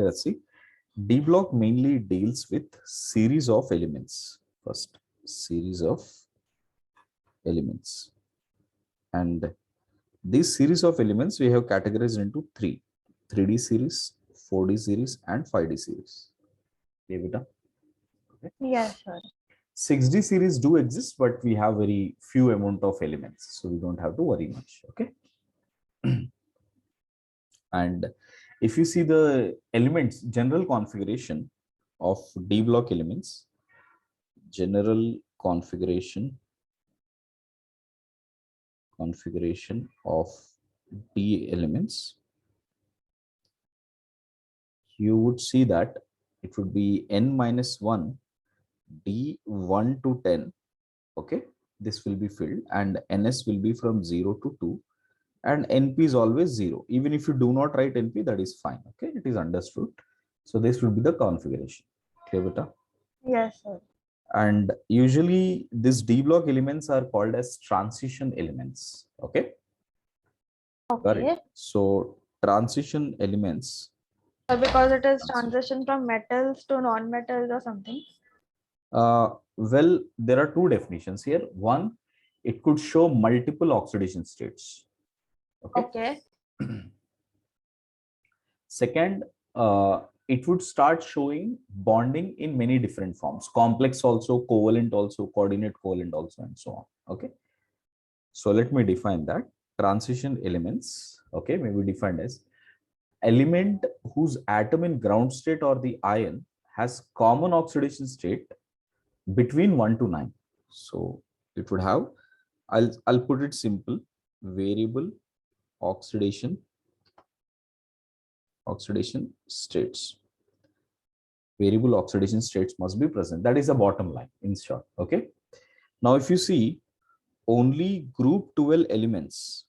Okay, let's see. D block mainly deals with series of elements. First, series of elements. And this series of elements we have categorized into three: 3D series, 4D series, and 5D series. Okay, beta? Okay. Yes, sir. 6D series do exist, but we have very few amount of elements, so we don't have to worry much. Okay. And if you see the elements, general configuration of D block elements, general configuration of D elements, you would see that it would be n minus 1 D1 to 10. Okay, this will be filled, and ns will be from 0 to 2, and np is always 0. Even if you do not write np, that is fine. Okay, it is understood. So this will be the configuration. Clear, beta? Yes, sir. And usually these D block elements are called as transition elements. Okay. Okay. Correct. So transition elements. Because it is transition from metals to non-metals or something. Well, there are two definitions here. One, it could show multiple oxidation states. Okay. Second, it would start showing bonding in many different forms: complex also, covalent also, coordinate covalent also, and so on. Okay. So let me define that. Transition elements, okay, may be defined as element whose atom in ground state or the ion has common oxidation state between 1 to 9. So it would have, I'll put it simple, variable oxidation states. Variable oxidation states must be present. That is the bottom line in short. Okay. Now if you see, only group 12 elements,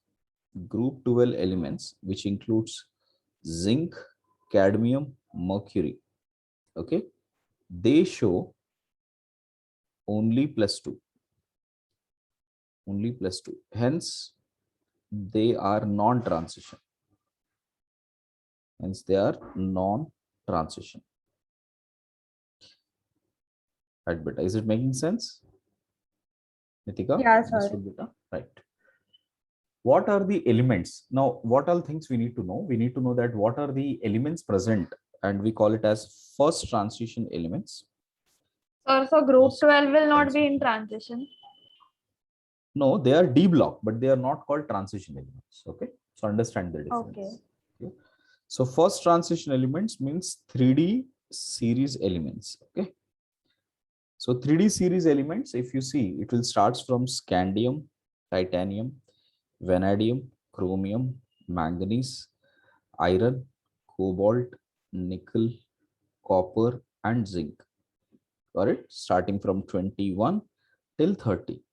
which includes zinc, cadmium, mercury, okay, they show only +2, hence they are non-transition. Right, beta? Is it making sense, Nitika? Yeah, sir. Right. What are the elements? Now, what all things we need to know? We need to know that what are the elements present, and we call it as first transition elements. So group 12 will not be in transition. No, they are D block, but they are not called transition elements. Okay, so understand the difference. Okay. So first transition elements means 3D series elements. Okay. So 3D series elements, if you see, it will start from scandium, titanium, vanadium, chromium, manganese, iron, cobalt, nickel, copper, and zinc. Got it? Starting from 21 till 30.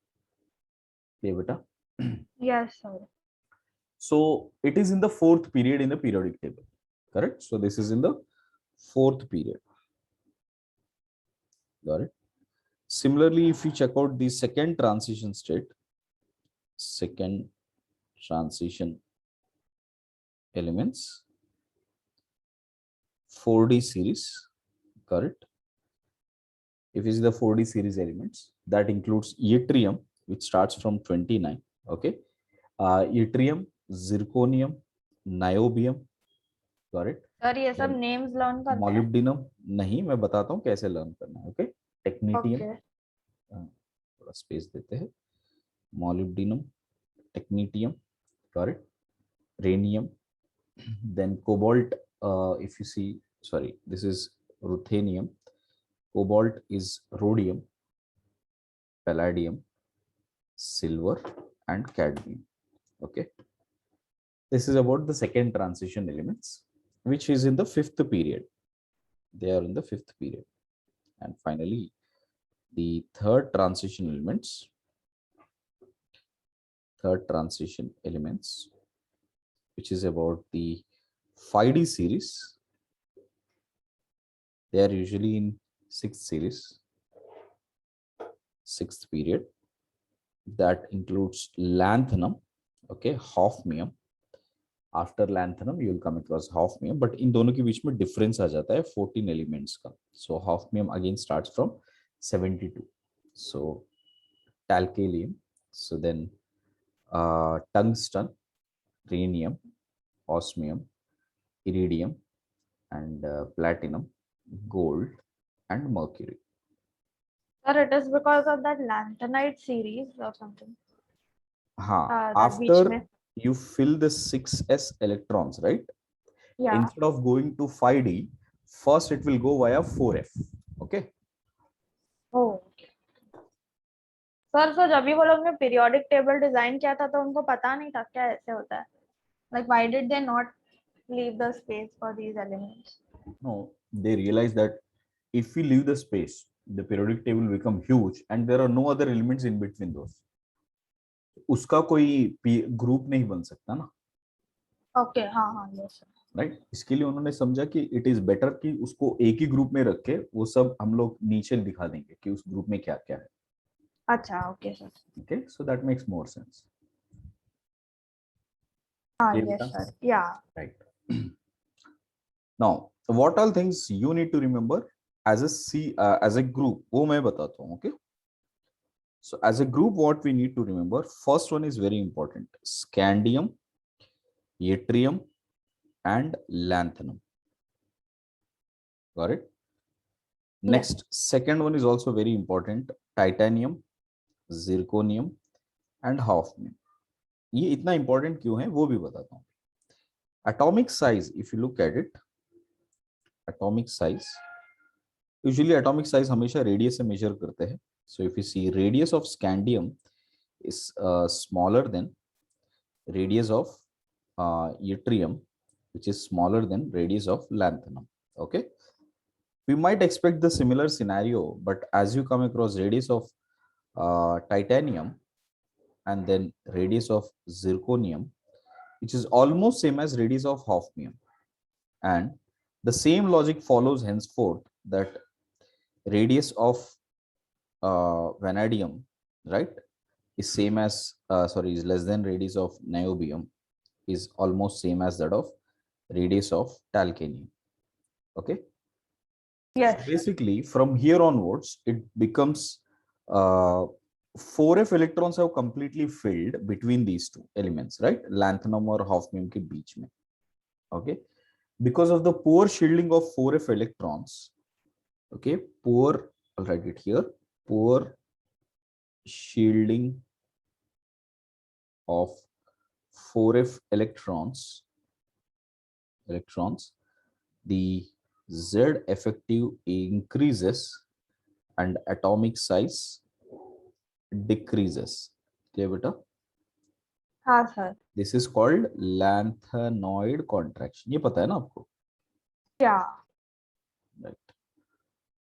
Okay, beta? Yes, sir. So it is in the fourth period in the periodic table. Correct? So this is in the fourth period. Got it? Similarly, if you check out the second transition elements, 4D series, correct? If you see the 4D series elements, that includes yttrium, which starts from 29. Okay. Yttrium, zirconium, niobium, got it? Sir ये सब names learn करना है? Molybdenum नहीं, मैं बताता हूँ कैसे learn करना है. Okay. Technetium, थोड़ा space देते हैं. Molybdenum, technetium, got it? Rhenium, then cobalt. If you see, sorry, this is ruthenium. Cobalt is rhodium, palladium, silver, and cadmium. Okay. This is about the second transition elements, which is in the fifth period. They are in the fifth period. And finally, the third transition elements, which is about the 5D series. They are usually in sixth period. That includes lanthanum, okay, hafnium, after lanthanum you will come across hafnium, but in दोनों के बीच में difference आ जाता है 14 elements का. So hafnium again starts from 72. So tantalum, so then tungsten, rhenium, osmium, iridium, and platinum, gold, and mercury. Sir, it is because of that lanthanide series or something. हाँ, that beach after में. you fill the 6s electrons, right? Yeah. Instead of going to 5d, first it will go via 4f. Okay. Oh. Sir sir जब भी वो लोग ने periodic table design किया था तो उनको पता नहीं था क्या ऐसे होता है. Like why did they not leave the space for these elements? No, they realized that if we leave the space, the periodic table will become huge and there are no other elements in between those. उसका कोई group नहीं बन सकता ना. Okay हाँ हाँ yes. Right, इसके लिए उन्होंने समझा कि इट इज बेटर कि उसको एक ही ग्रुप में रख के वो सब हम लोग नीचे दिखा देंगे कि उस ग्रुप में क्या क्या है. अच्छा okay sir. Okay, so that makes more sense. हाँ yes sir. Yeah right. Now what all things you need to remember as a group, वो मैं बताता हूँ. Okay, so as a group what we need to remember, first one is very important, scandium, yttrium, and lanthanum. Got it? Next, second one is also very important, titanium, zirconium, and hafnium. ये इतना important क्यों है वो भी बताता हूँ. Atomic size, if you look at it, atomic size, usually atomic size हमेशा radius से measure करते हैं. So if you see, radius of scandium is smaller than radius of yttrium, which is smaller than radius of lanthanum. Okay, we might expect the similar scenario, but as you come across radius of titanium and then radius of zirconium, which is almost same as radius of hafnium, and the same logic follows henceforth that radius of vanadium, right, is same as is less than radius of niobium, is almost same as that of radius of talcanium. Okay. Yes. So basically, from here onwards, it becomes 4f electrons have completely filled between these two elements, right? Lanthanum or hafnium ke beech mein. Okay. Because of the poor shielding of 4f electrons, okay, poor, I'll write it here, poor shielding of 4f electrons, the Z effective increases and atomic size decreases. Clear beta? हाँ sir. This is called lanthanoid contraction. ये पता है ना आपको? Yeah. Right.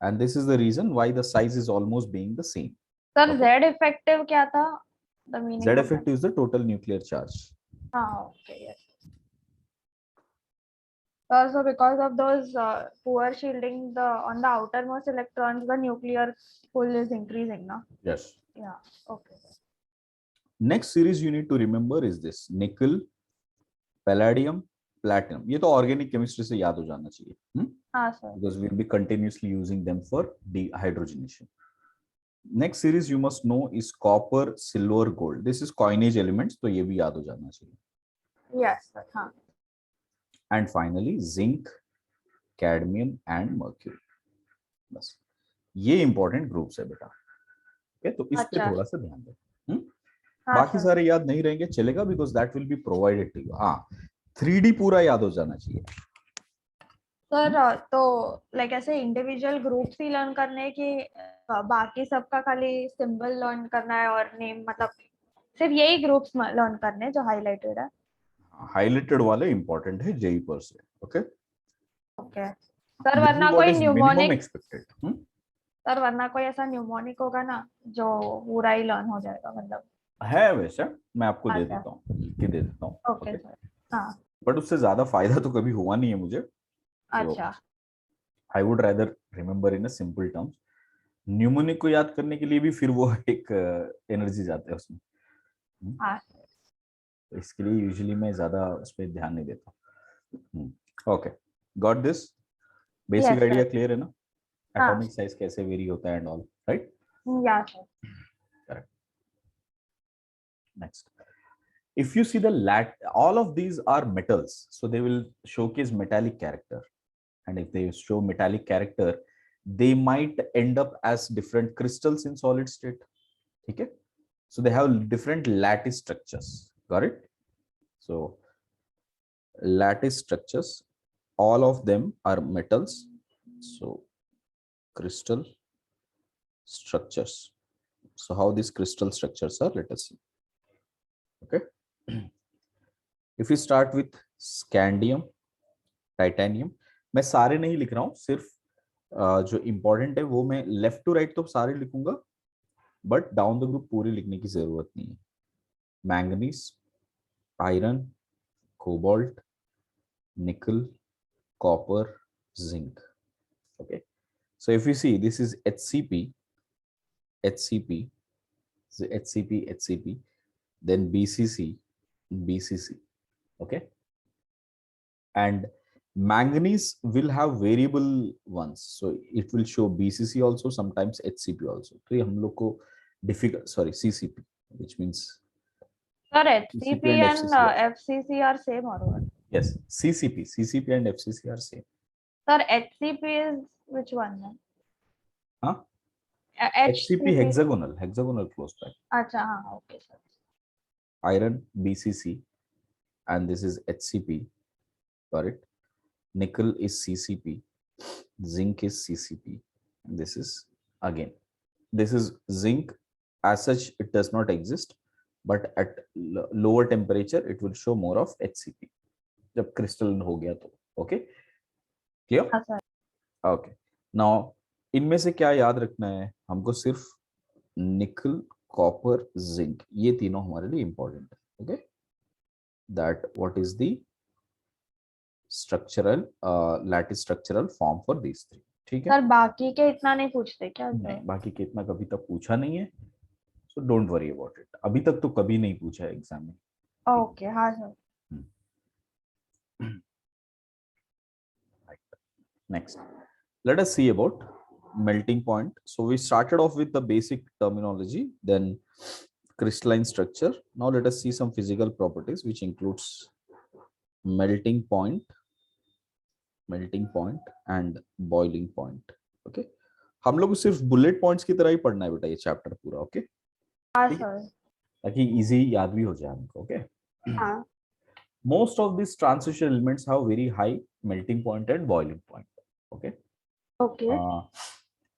And this is the reason why the size is almost being the same. Sir, Okay. Z effective क्या था? The meaning. Z effective is the total nuclear charge. हाँ okay yes. So because of those poor shielding on the outermost electrons, the nuclear pull is increasing, no? Yes. Yeah. Okay. Next series you need to remember is this: nickel, palladium, platinum. ये तो organic chemistry से याद हो जाना चाहिए. हाँ sir. Because we'll be continuously using them for dehydrogenation. Next series you must know is copper, silver, gold. This is coinage elements, तो ये भी याद हो जाना चाहिए. Yes sir. हाँ. And finally zinc, cadmium and mercury. बस ये important groups है बेटा. Okay, तो इस पे थोड़ा सा ध्यान दें. बाकी सारे याद नहीं रहेंगे चलेगा, because that will be provided to you. हाँ, 3D पूरा याद हो जाना चाहिए. सर तो लाइक ऐसे इंडिविजुअल ग्रुप्स ही लर्न करने की, बाकी सबका खाली सिंबल लर्न करना है और नेम, मतलब सिर्फ यही ग्रुप्स लर्न करने जो हाईलाइटेड है? हाईलाइटेड वाले इंपॉर्टेंट है जेई पर से. ओके ओके सर, वरना कोई न्यूमोनिक एक्सपेक्टेड. सर वरना कोई ऐसा न्यूमोनिक होगा ना जो पूरा ही लर्न हो जाएगा, मतलब है वैसे मैं आपको दे देता हूँ, दे देता हूँ. Okay sir. हाँ. बट उससे ज्यादा फायदा तो कभी हुआ नहीं है मुझे. अच्छा. I would rather remember in simple terms. Mnemonic को याद करने के लिए भी फिर वो एक एनर्जी जाता है उसमें. हाँ. तो इसके लिए यूजुअली मैं ज्यादा उस पर ध्यान नहीं देता। Okay, got this? Basic Yes, idea sir. Clear है ना? हाँ. एटॉमिक साइज कैसे वेरी होता है and all, right? Yeah, sir. Correct. Next, if you see the all of these are metals, so they will showcase metallic character, and if they show metallic character, they might end up as different crystals in solid state. Okay, so they have different lattice structures. Got it? So lattice structures, all of them are metals. So crystal structures. So how these crystal structures are, let us see. Okay, if we start with scandium, titanium, मैं सारे नहीं लिख रहा हूँ, सिर्फ जो important है वो मैं लेफ्ट टू राइट तो सारे लिखूंगा, बट डाउन द ग्रुप पूरी लिखने की जरूरत नहीं है. मैंगनीज, आयरन, कोबाल्ट, निकल, copper, zinc. Okay, so if you see, this is HCP, HCP, so HCP, HCP, then BCC, BCC. Okay, and manganese will have variable ones, so it will show BCC also, sometimes HCP also. तो ये हम लोग को difficult, sorry, CCP, which means Sir, CCP HCP and and FCC are, FCC are same or what? yes, CCP and FCC are same. Sir, HCP is which one then? Huh? HCP HCP. hexagonal close pack. अच्छा हाँ, okay sir. Iron BCC, and this is HCP. Got it? Nickel is CCP, zinc is CCP, and this is again, this is zinc. As such, it does not exist, but at lower temperature, it will show more of HCP. जब crystalline हो गया तो, okay, clear? हाँ sir. Okay. Now, इनमें से क्या याद रखना है हमको? सिर्फ निकल, कॉपर, जिंक, ये तीनों हमारे लिए इंपॉर्टेंट है. Okay, that what is the structural lattice structural form for these three. ठीक है सर, बाकी के इतना नहीं पूछते क्या? नहीं, बाकी के इतना कभी तक पूछा नहीं है, so don't worry about it. अभी तक तो कभी नहीं पूछा है एग्जाम में. ओके, हाँ sir. Next, let us see about melting point. So we started off with the basic terminology, then crystalline structure. Now let us see some physical properties, which includes melting point and boiling point. Okay, हम लोग सिर्फ bullet points की तरह ही पढ़ना है बेटा ये chapter पूरा. ओके, हाँ सर. ताकि इजी याद भी हो जाए हमको. ओके, हाँ. most of these transition elements have very high melting point and boiling point. Okay. Okay.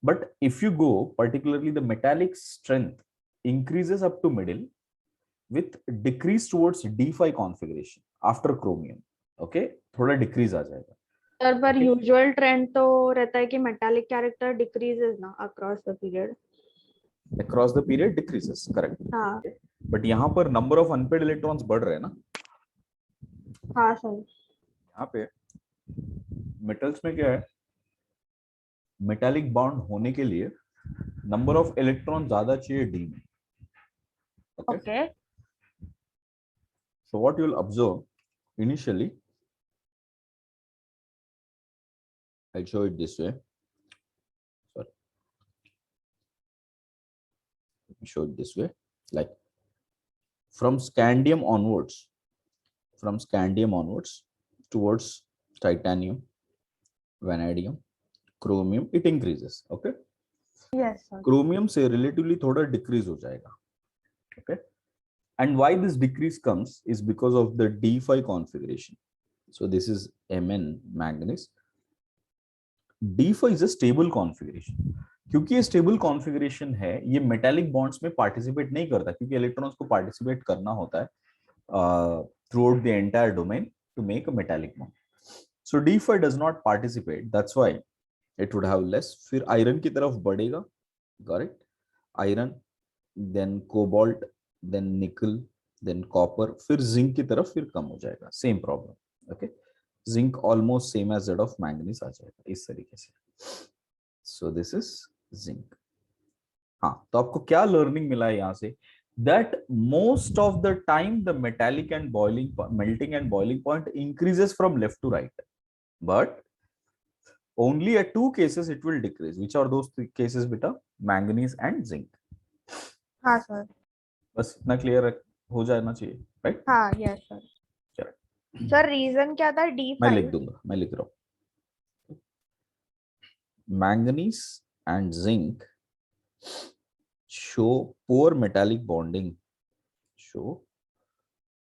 But if you go, particularly the metallic strength increases up to middle with decrease towards D5 configuration after chromium. Okay, थोड़ा decrease आ जाएगा. Sir, पर usual trend तो रहता है कि metallic character decreases ना across the period. Across the period decreases, correct. हाँ. Okay. But यहाँ पर number of unpaired electrons बढ़ रहे हैं ना. हाँ सर. यहाँ पे metals में क्या है? मेटालिक बॉन्ड होने के लिए नंबर ऑफ इलेक्ट्रॉन ज्यादा चाहिए डी में. Okay. So what you will observe initially, I show it this way, sorry, show it this way, like from scandium onwards towards titanium, vanadium, chromium, it increases. Okay, yes sir. chromium से relatively थोड़ा decrease हो जाएगा. Okay, and why this decrease comes is because of the D5 configuration. So this is Mn manganese. D5 is a stable configuration. क्योंकि ये stable configuration है, ये metallic bonds में participate नहीं करता, क्योंकि इलेक्ट्रॉन्स को पार्टिसिपेट करना होता है throughout the entire domain to make a metallic bond. So D5 does not participate, that's why it would have less. फिर आयरन की तरफ बढ़ेगा, got it? Iron, then cobalt, then nickel, then copper, फिर zinc की तरफ फिर कम हो जाएगा. Same problem. Okay, zinc almost same as that of manganese आ जाएगा इस तरीके से. So this is zinc. हाँ, तो आपको क्या लर्निंग मिला है यहाँ से? that most of the time the metallic and melting and boiling point increases from left to right, but only at two cases it will decrease. Which are those three cases beta? Manganese and zinc. हाँ sir. बस इतना clear हो जाना चाहिए, right? हाँ, yes sir. चलो sir reason क्या था? मैं लिख D5. दूंगा, मैं लिख रहा हूँ. Manganese and zinc show poor metallic bonding, show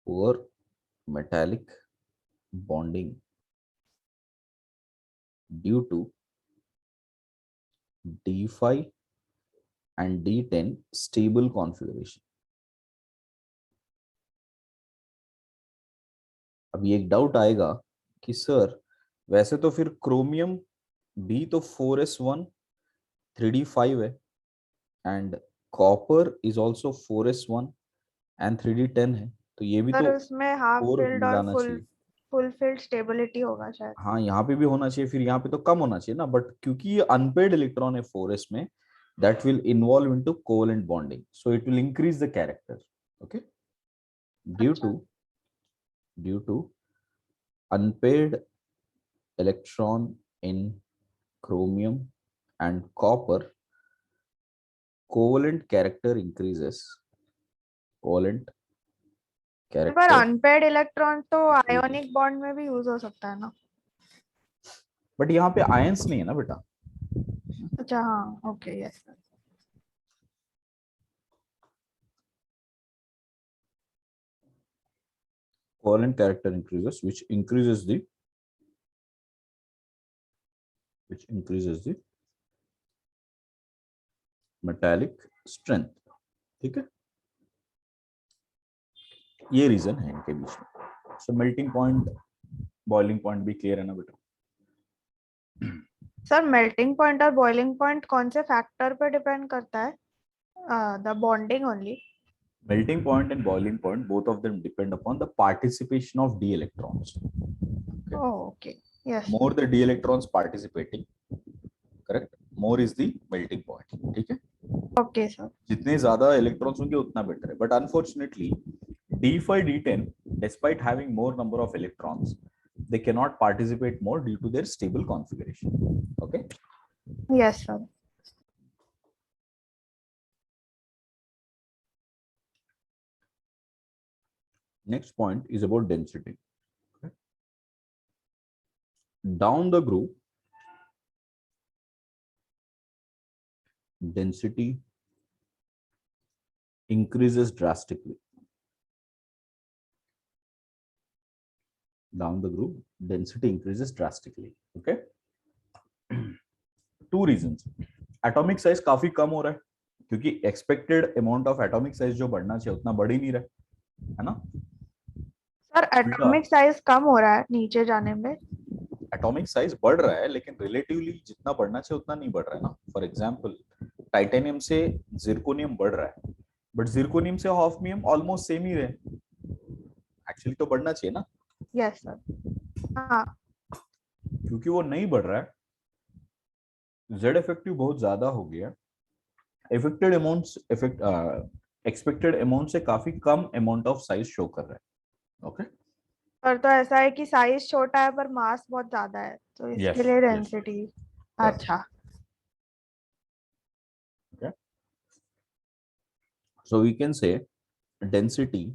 poor metallic bonding due to D5 and D10 stable configuration. अब ये एक डाउट आएगा कि सर वैसे तो फिर क्रोमियम भी तो 4s1 3d5 है, and copper is also 4s1 and 3d10 है, तो ये भी सर तो उसमें हाफ 4 फिल्ड और मिलाना चाहिए. फुल फील्ड स्टेबिलिटी होगा शायद. हाँ, यहाँ पे भी होना चाहिए, फिर यहाँ पे तो कम होना चाहिए ना, बट क्योंकि ये अनपेड इलेक्ट्रॉन है 4s में, that will involve into covalent bonding, so it will increase the character. Okay, due अच्छा. to unpaired electron in chromium and copper, covalent character increases. Covalent पर character, अनपेड इलेक्ट्रॉन तो ionic bond में भी use हो सकता है ना? But यहाँ पे आयंस नहीं है ना बेटा. अच्छा, हाँ, okay, yes sir. Covalent character increases, which increases the metallic strength. ठीक है, ये रीजन है इनके बीच में. सो मेल्टिंग पॉइंट, बॉइलिंग पॉइंट भी क्लियर है ना बेटा? सर मेल्टिंग पॉइंट और बॉइलिंग पॉइंट कौन से फैक्टर पर डिपेंड करता है? The bonding only? Melting point and boiling point, both of them depend upon the participation of d electrons. Okay? Okay, yes. More the d electrons participating, correct, more is the melting point. ठीक है, okay sir. जितने ज्यादा electrons होंगे उतना better है, but unfortunately d5 d10 despite having more number of electrons, they cannot participate more due to their stable configuration. Okay, yes sir. next point is about density. Okay? Down the group, density increases drastically. Down the group, density increases drastically. Okay, two reasons. Atomic size काफी कम हो रहा है, क्योंकि expected amount of atomic size जो बढ़ना चाहिए उतना बढ़ ही नहीं रहा है ना. सर एटॉमिक साइज कम हो रहा है नीचे जाने में. एटॉमिक साइज बढ़ रहा है, लेकिन रिलेटिवली जितना बढ़ना चाहिए उतना नहीं बढ़ रहा है ना. फॉर एग्जांपल, टाइटेनियम से जिरकोनियम बढ़ रहा है, बट जिरकोनियम से हॉफनियम ऑलमोस्ट सेम ही रहे. एक्चुअली तो बढ़ना चाहिए ना. Yes sir. हाँ. क्योंकि वो नहीं बढ़ रहा है, जेड इफेक्टिव बहुत ज्यादा हो गया. इफेक्टेड अमाउंट्स एक्सपेक्टेड अमाउंट से काफी कम अमाउंट ऑफ साइज शो कर रहा है. ओके, पर तो ऐसा है कि साइज छोटा है पर मास बहुत ज्यादा है, तो इसके लिए डेंसिटी. अच्छा. okay, so we can say density,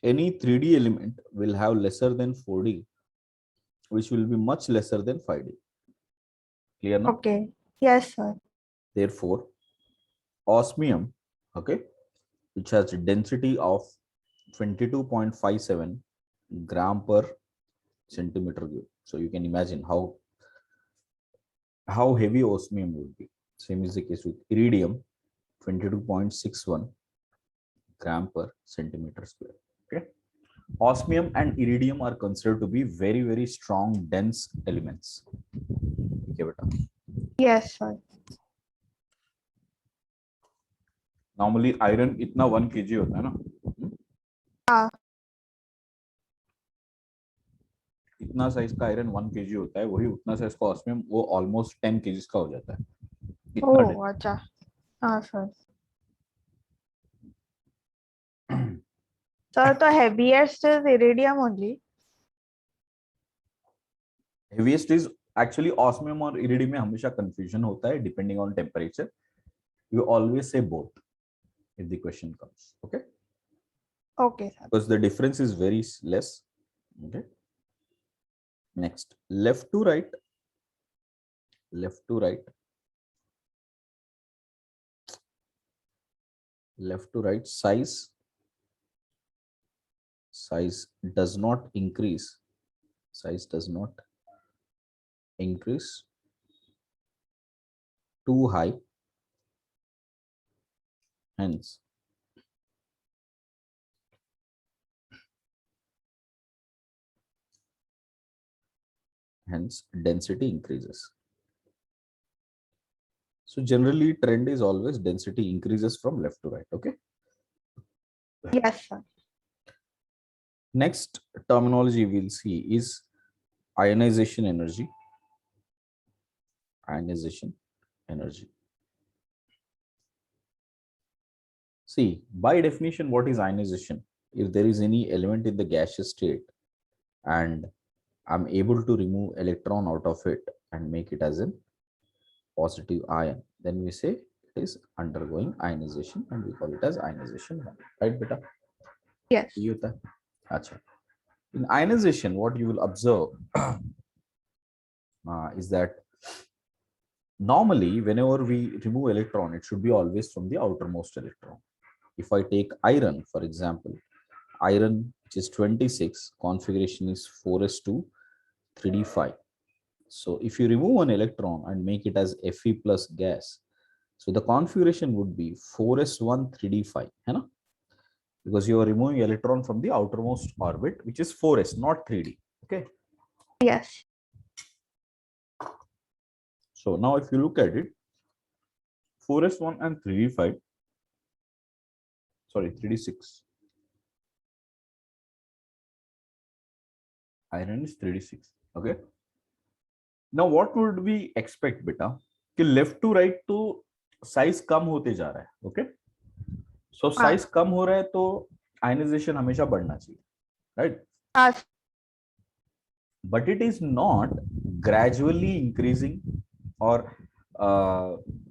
any 3D element will have lesser than 4D, which will be much lesser than 5D. Clear now? Okay, yes sir. Therefore, osmium, okay, which has a density of 22.57 gram per centimeter cube. So you can imagine how heavy osmium would be. Same is the case with iridium, 22.61 gram per centimeter square. Okay, osmium and iridium are considered to be very, very strong, dense elements. Okay, beta. Yes sir. Normally iron इतना 1 kg होता है ना. हाँ. इतना size का iron 1 kg होता है, वही उतना साइज का ऑस्मियम वो ऑलमोस्ट 10 kg का हो जाता है. ओह अच्छा. हाँ sir. Sir, the heaviest is iridium only. Heaviest is actually osmium और iridium में हमेशा confusion होता है depending on temperature. You always say both if the question comes. Okay. Okay, sir. Because the difference is very less. Okay. Next, left to right. Left to right. Left to right. Size does not increase. Size does not increase too high. Hence, density increases. So generally trend is always density increases from left to right. Okay. Yes, sir. Next terminology we'll see is ionization energy. Ionization energy. See, by definition, what is ionization? If there is any element in the gaseous state and I'm able to remove electron out of it and make it as a positive ion, then we say it is undergoing ionization and we call it as ionization 1. Right, beta? Yes. Achha. In ionization, what you will observe is that normally whenever we remove electron, it should be always from the outermost electron. If I take iron, for example, iron which is 26, configuration is 4s2 3d5. So if you remove an electron and make it as Fe plus gas, so the configuration would be 4s1 3d5, because you are removing electron from the outermost orbit, which is 4s, not 3d. Okay. Yes. So now if you look at it, 4s1 and 3d5, sorry, 3d6. Iron is 3d6. Okay. Now what would we expect, beta? कि left to right तो size कम होते जा रहा है. Okay. So size कम हो रहा है तो ionization हमेशा बढ़ना चाहिए. Right? But it is not gradually increasing और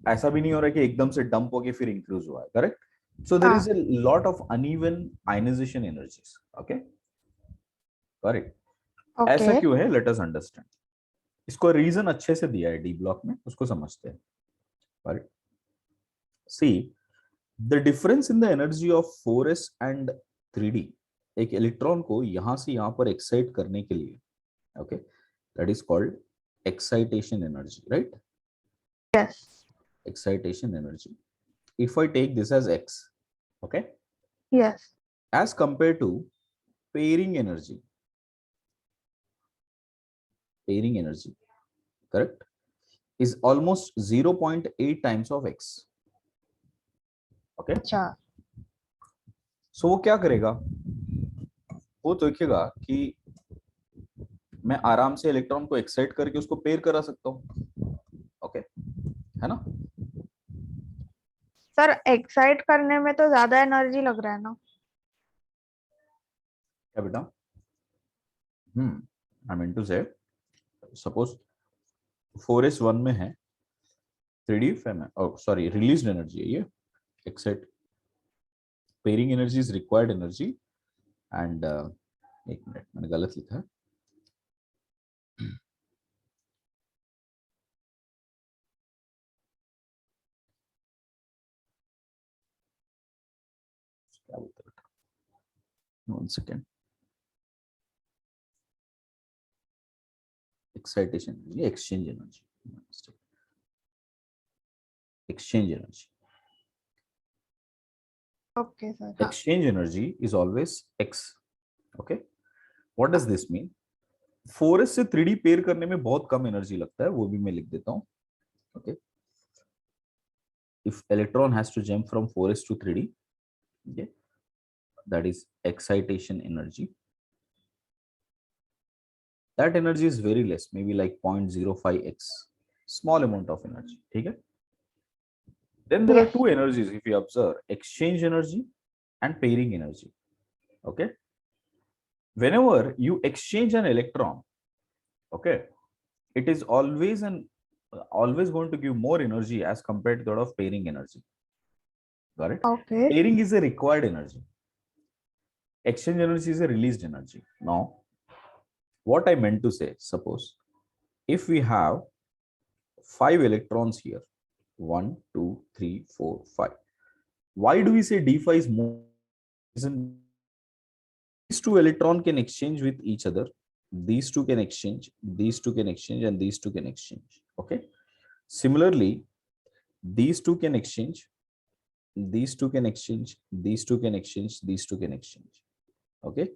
ऐसा भी नहीं हो रहा है कि एकदम से डंप होके फिर इंक्रीज हुआ है. Correct. So there is a lot of uneven ionization energies. Okay. Correct. Okay. ऐसा क्यों है? Let us understand. इसको रीजन अच्छे से दिया है डी ब्लॉक में, उसको समझते हैं. Correct. See, the difference in the energy of 4s and 3d. एक इलेक्ट्रॉन को यहां से यहां पर एक्साइट करने के लिए, okay, that is called excitation energy, right? Yes. Excitation energy. If I take this as x, okay, yes, as compared to pairing energy, correct, is almost 0.8 times of x. Okay. अच्छा. So वो क्या करेगा? वो तो देखेगा कि मैं आराम से इलेक्ट्रॉन को एक्साइट करके उसको पेयर करा सकता हूँ. ओके, है ना? सर एक्साइट करने में तो ज्यादा एनर्जी लग रहा है ना? क्या बेटा? आई मीन टू से सपोज 4s1 में है 3d में, सॉरी रिलीज्ड एनर्जी है ये. Excite pairing energy is required energy and एक मिनट, मैंने गलत लिखा है. क्या बोलते हैं? 1 second. Excitation energy, exchange energy. Exchange energy. Okay, sir. Exchange energy is always x. Okay. What does this mean? 4s से 3d पेयर करने में बहुत कम एनर्जी लगता है, वो भी मैं लिख देता हूँ. Okay. If electron has to jump from 4s to 3d, okay, that is excitation energy. That energy is very less, maybe like 0.05x, small amount of energy. ठीक है? Then there are two energies if you observe: exchange energy and pairing energy. Okay, whenever you exchange an electron, okay, it is always going to give more energy as compared to that of pairing energy. Got it? Okay. Pairing is a required energy. Exchange energy is a released energy. Now, what I meant to say, suppose if we have 5 electrons here, 1, 2, 3, 4, 5. Why do we say d5 is more? These two electron can exchange with each other. These two can exchange, these two can exchange, and these two can exchange. Okay. Similarly, these two can exchange, these two can exchange, these two can exchange, these two can exchange. Okay.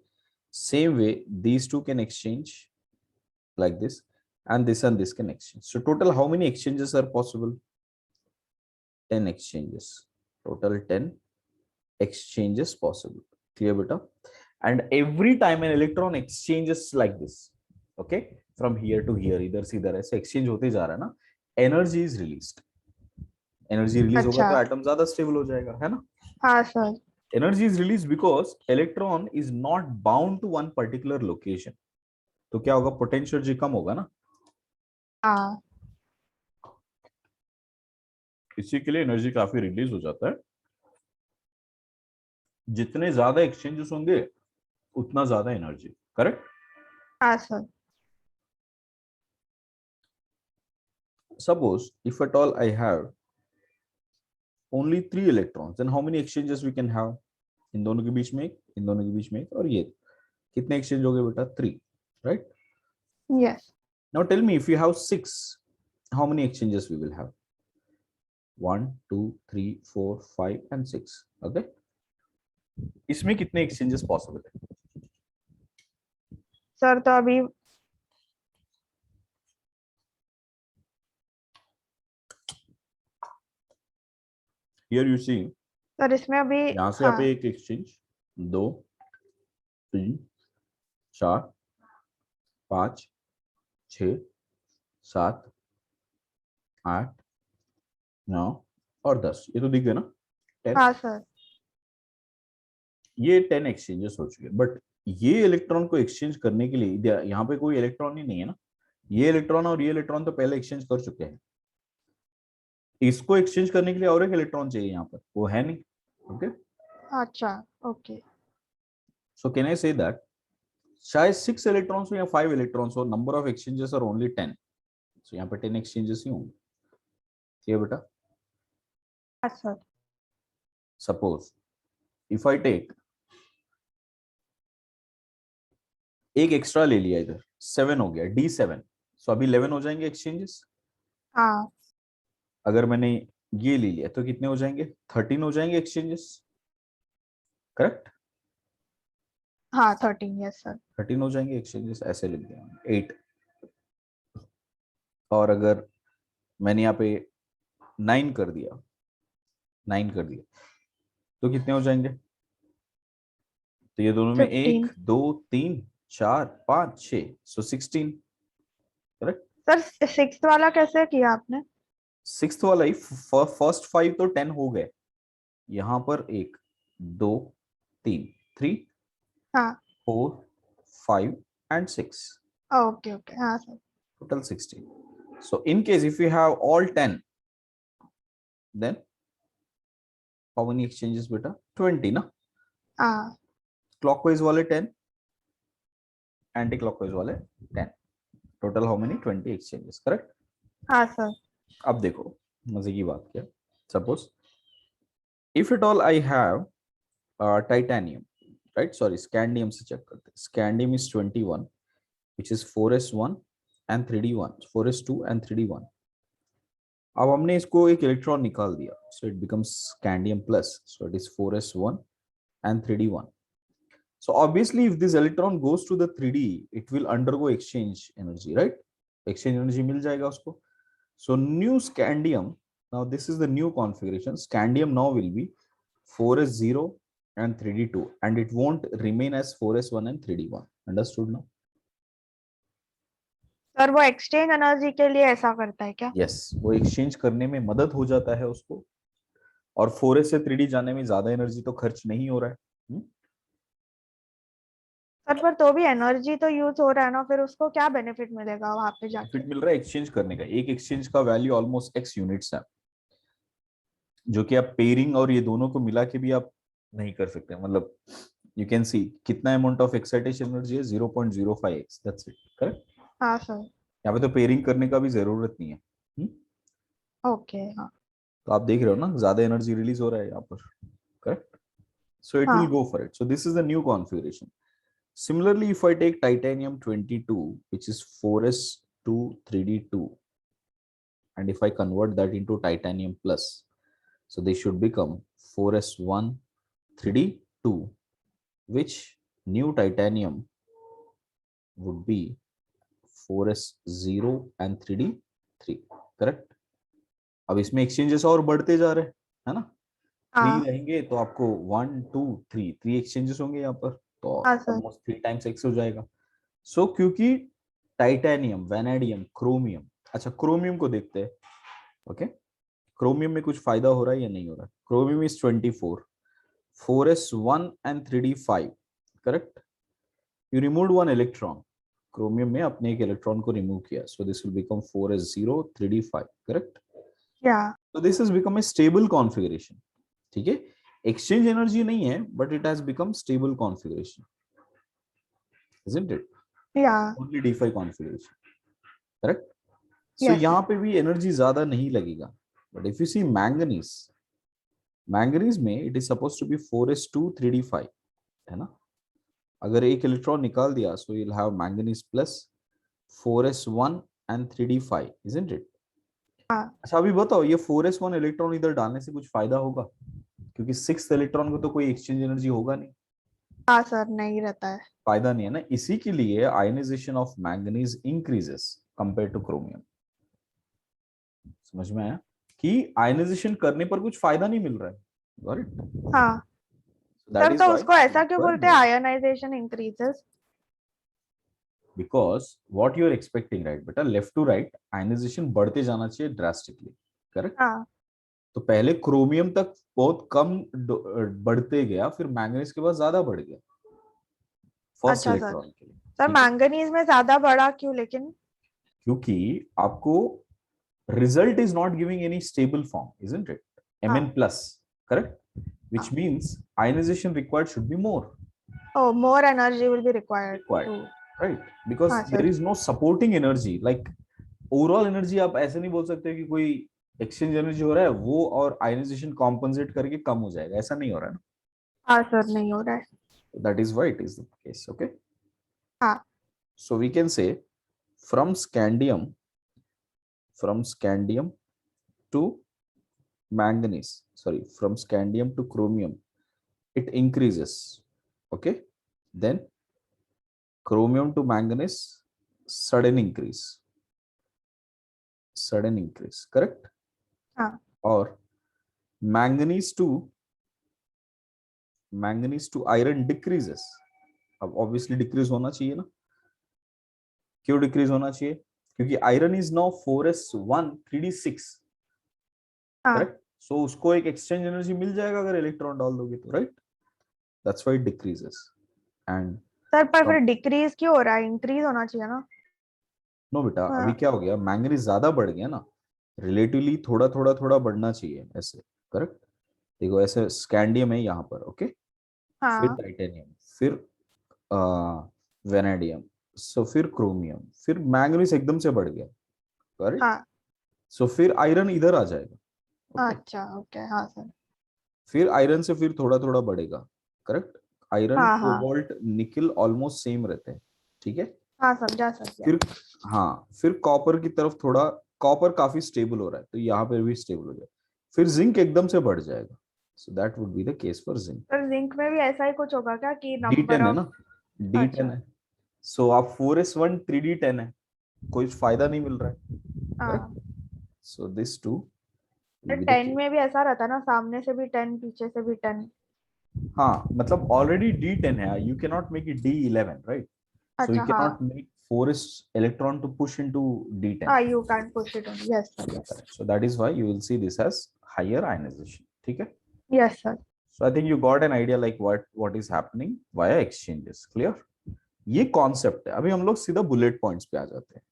Same way, these two can exchange like this, and this can exchange. So total, how many exchanges are possible? 10 exchanges. Total 10 exchanges possible. Clear, beta? And every time an electron exchanges like this, okay, from here to here, इधर से इधर ऐसे exchange होते जा रहा है ना, energy is released. Energy release होगा तो atom ज्यादा stable हो जाएगा, है ना? हाँ sir. Energy is released because electron is not bound to one particular location. तो क्या होगा? Potential energy कम होगा ना? हाँ. इसी के लिए एनर्जी काफी रिलीज हो जाता है. जितने ज्यादा एक्सचेंजेस होंगे उतना ज्यादा एनर्जी. करेक्ट? हाँ sir. Suppose if at all I have only 3 electrons, then how many exchanges we can have? इन दोनों के बीच में एक, इन दोनों के बीच में एक, और ये कितने एक्सचेंज हो गए बेटा? 3, right? Yes. Now tell me, if you have 6, how many exchanges we will have? 1, 2, 3, 4, 5 and 6. Okay, इसमें कितने exchanges possible है? सर तो अभी here you see, सर इसमें अभी यहाँ से यहाँ पे एक exchange, 2, 3, 4, 5, 6, 7, 8, 9 और 10. ये तो दिख गया ना? 10. हाँ सर. ये 10 एक्सचेंजेस हो चुके. बट ये इलेक्ट्रॉन को एक्सचेंज करने के लिए यहाँ पे कोई इलेक्ट्रॉन ही नहीं है ना. ये इलेक्ट्रॉन और ये इलेक्ट्रॉन तो पहले एक्सचेंज कर चुके हैं. इसको एक्सचेंज करने के लिए और एक इलेक्ट्रॉन चाहिए यहाँ पर, वो है नहीं. ओके. अच्छा. Okay. So can I say that चाहे 6 इलेक्ट्रॉन्स हो या 5 इलेक्ट्रॉन्स हो, number of exchanges are only 10. So यहाँ पे 10 एक्सचेंजेस ही होंगे. ठीक है बेटा? हाँ sir. Suppose if I take एक एक्स्ट्रा ले लिया, इधर 7 हो गया, D7. सो अभी 11 हो जाएंगे एक्सचेंजेस. हाँ. अगर मैंने ये ले लिया तो कितने हो जाएंगे? 13 हो जाएंगे एक्सचेंजेस. करेक्ट? हाँ 13. Yes sir. 13 हो जाएंगे एक्सचेंजेस. ऐसे लिख दिया 8. और अगर मैंने यहाँ पे 9 कर दिया, 9 कर दिया, तो कितने हो जाएंगे? तो ये दोनों में 1, 2, 3, 4, 5, 6, सो 16. करेक्ट? सर 6th वाला कैसे किया आपने? 6th वाला ही, फर्स्ट 5 तो 10 हो गए. यहाँ पर 1, 2, 3, 3, हाँ. 4, 5 and 6. ओके. ओके. हाँ sir. Total 16. So in case if you have all 10, then how many exchanges beta? 20 ना? हाँ. Clockwise वाले 10, anti-clockwise वाले 10. Total how many? 20 exchanges. Correct? हाँ सर. अब देखो मजे की बात क्या. Suppose if at all I have titanium, right? Sorry, scandium से check करते. Scandium is 21, which is 4s1 and 3d1, 4s2 and 3d1. अब हमने इसको एक इलेक्ट्रॉन निकाल दिया, so it becomes scandium plus, so it is 4s1 and 3d1. So obviously if this electron goes to the 3d, it will undergo exchange energy, right? Exchange energy मिल जाएगा उसको. So new scandium, now this is the new configuration. Scandium now will be 4s0 and 3d2, and it won't remain as 4s1 and 3d1. Understood now? Sir वो exchange energy के लिए ऐसा करता है क्या? Yes, वो एक्सचेंज करने में मदद हो जाता है उसको. और 4s से 3d जाने में ज्यादा एनर्जी तो खर्च नहीं हो रहा है. पर तो भी एनर्जी तो यूज हो रहा है ना, फिर उसको क्या बेनिफिट मिलेगा वहां पे जाके? बेनिफिट मिल रहा है एक्सचेंज करने का, एक एक्सचेंज का वैल्यू ऑलमोस्ट एक्स यूनिट्स है, जो कि आप पेयरिंग और ये दोनों को मिला के भी आप नहीं कर सकते, मतलब यू कैन सी कितना अमाउंट ऑफ एक्साइटेशन एनर्जी है, 0.05x, दैट्स इट, करेक्ट। हाँ सर। यहाँ पे तो पेयरिंग करने का भी जरूरत नहीं है। ओके। हाँ। तो आप देख रहे हो ना, ज्यादा एनर्जी रिलीज हो रहा है यहाँ पर, करेक्ट। So it will हाँ। go for it. So this is the new configuration. Similarly, if I take titanium 22, which is 4s2 3d2, and if I convert that into titanium plus, so they should become 4s1 3d2, which new titanium would be 4s0 and 3d3, correct. अब इसमें exchanges और बढ़ते जा रहे हैं, है ना, 3 हाँ। रहेंगे तो आपको 1 2 3 3 एक्सचेंजेस होंगे यहाँ पर, तो हाँ सर। ऑलमोस्ट 3 टाइम्स एक्स हो जाएगा। सो क्योंकि टाइटेनियम, वेनेडियम, क्रोमियम, अच्छा क्रोमियम को देखते हैं, ओके। क्रोमियम में कुछ फायदा हो रहा है या नहीं हो रहा है? Chromium is 24, 4s1 and 3d5, correct. You removed one electron, chromium में अपने एक इलेक्ट्रॉन को रिमूव किया, so this will become 4s0 3d5, correct. या। So this has become a stable configuration, ठीक है। एक्सचेंज एनर्जी नहीं है, but it has become stable configuration, isn't it? Yeah. Only d5 configuration, correct? So yes. यहाँ पे भी energy ज्यादा नहीं लगेगा, but if you see manganese, manganese में it is suppose to be 4s2 3d5, है ना। अगर एक इलेक्ट्रॉन निकाल दिया, so you will have manganese plus 4s1 and 3d5, isn't it? हाँ। अच्छा अभी बताओ, ये 4s1 इलेक्ट्रॉन इधर डालने से कुछ फायदा होगा? क्योंकि 6th इलेक्ट्रॉन को तो कोई एक्सचेंज एनर्जी होगा नहीं, हाँ सर, नहीं रहता है। फायदा नहीं है ना। इसी के लिए ionization of manganese increases compare to chromium. समझ में आया कि आयनाइजेशन करने पर कुछ फायदा नहीं मिल रहा है, गॉट इट। हाँ दैट सर, इज तो व्हाई उसको ऐसा क्यों रिक्वायर बोलते हैं more, ionization increases? Because what you are expecting, right बेटा, लेफ्ट टू राइट आयनाइजेशन बढ़ते जाना चाहिए ड्रास्टिकली, करेक्ट। हाँ। तो पहले क्रोमियम तक बहुत कम बढ़ते गया, फिर मैंगनीज के बाद ज्यादा बढ़ गया फर्स्ट अच्छा सर। इलेक्ट्रॉन के लिए, सर ठीक है। मैंगनीज में ज्यादा बढ़ा क्यों लेकिन? क्योंकि आपको result is not giving any stable form, isn't it? Mn हाँ। plus, correct? Which हाँ। means ionization required should be more oh, more energy will be required required, too. right? Because हाँ there sir. is no supporting energy, like overall energy आप ऐसे नहीं बोल सकते कि कोई एक्सचेंज एनर्जी हो रहा है वो और आयनाइजेशन कॉम्पनसेट करके कम हो जाएगा, ऐसा नहीं हो रहा है ना। हाँ सर, नहीं हो रहा है। That is why it is the case, okay? हाँ। So we can say from scandium, from scandium to manganese, sorry, from scandium to chromium, it increases, okay. Then chromium to manganese, sudden increase, sudden increase, correct. हाँ। और manganese to iron decreases, अब obviously decrease होना चाहिए ना। क्यों decrease होना चाहिए? क्योंकि iron is now 4s1 3d6, हाँ। करेक्ट। सो उसको एक एक्सचेंज एनर्जी मिल जाएगा अगर इलेक्ट्रॉन डाल दोगे तो, right. That's why it decreases. And sir पर फिर डिक्रीज क्यों हो रहा है? इंक्रीज होना चाहिए ना। नो बेटा, अभी हाँ। क्या हो गया, मैंगनीज ज्यादा बढ़ गया ना, रिलेटिवली थोड़ा थोड़ा थोड़ा बढ़ना चाहिए ऐसे, करेक्ट। देखो ऐसे स्कैंडियम है यहाँ पर, ओके, फिर हाँ। टाइटेनियम, फिर वेनेडियम, सो फिर क्रोमियम, फिर मैंगनीज एकदम से बढ़ गया, करेक्ट। हाँ। सो फिर आयरन इधर आ जाएगा, ओके। अच्छा, ओके। हाँ सर। फिर आयरन से फिर थोड़ा थोड़ा बढ़ेगा, करेक्ट। आयरन हाँ। हाँ। कोबाल्ट निकल ऑलमोस्ट सेम रहते हैं, ठीक है। हाँ, समझा समझा। फिर हाँ, फिर कॉपर की तरफ थोड़ा, कॉपर काफी स्टेबल हो रहा है तो यहाँ पे भी स्टेबल हो जाएगा, फिर जिंक एकदम से बढ़ जाएगा। So that would be the case for zinc. पर जिंक में भी ऐसा ही कुछ होगा क्या कि नंबर D10 है ऑफ? ना, D10 अच्छा। है। सो आप 4s1 3d10 है, कोई फायदा नहीं मिल रहा है, हाँ। करेक्ट। सो दिस टू तो विल बी द 10 केस। में भी ऐसा रहता है ना, सामने से भी 10 पीछे से भी 10। हाँ मतलब ऑलरेडी D10 है, you can not make it D11, right. So you अच्छा। कैन हाँ। Not make 4s electron to push into D10. हाँ, you can push it on. Yes sir, yes. So that is why you will see this as higher ionization, ठीक है। Yes sir. So I think you got an idea like what is happening via exchanges, clear? ये concept है। अभी हम लोग सीधा bullet points पे आ जाते हैं।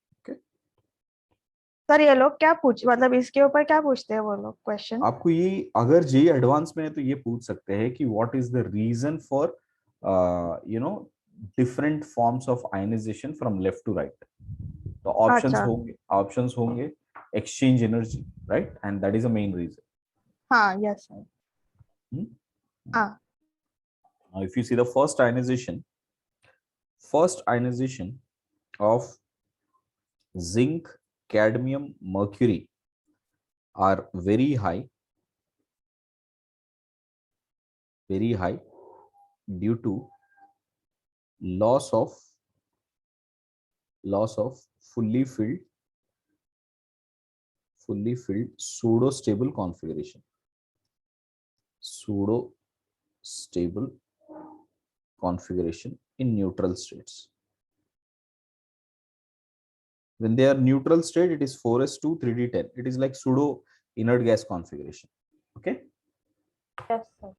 सर ये लोग क्या पूछ मतलब इसके ऊपर क्या पूछते हैं वो लोग क्वेश्चन? आपको ये अगर जेई एडवांस में है तो ये पूछ सकते हैं कि what is the reason for you know different forms of ionization from left to right. तो अच्छा। ऑप्शंस होंगे exchange energy, right, and that is a main reason. हाँ यस सर। हाँ Now if you see the first ionization of zinc, cadmium, mercury are very high due to loss of fully filled pseudo stable configuration in neutral states. When they are neutral state, it is 4s2 3d10. It is like pseudo inert gas configuration. Okay. Yes sir.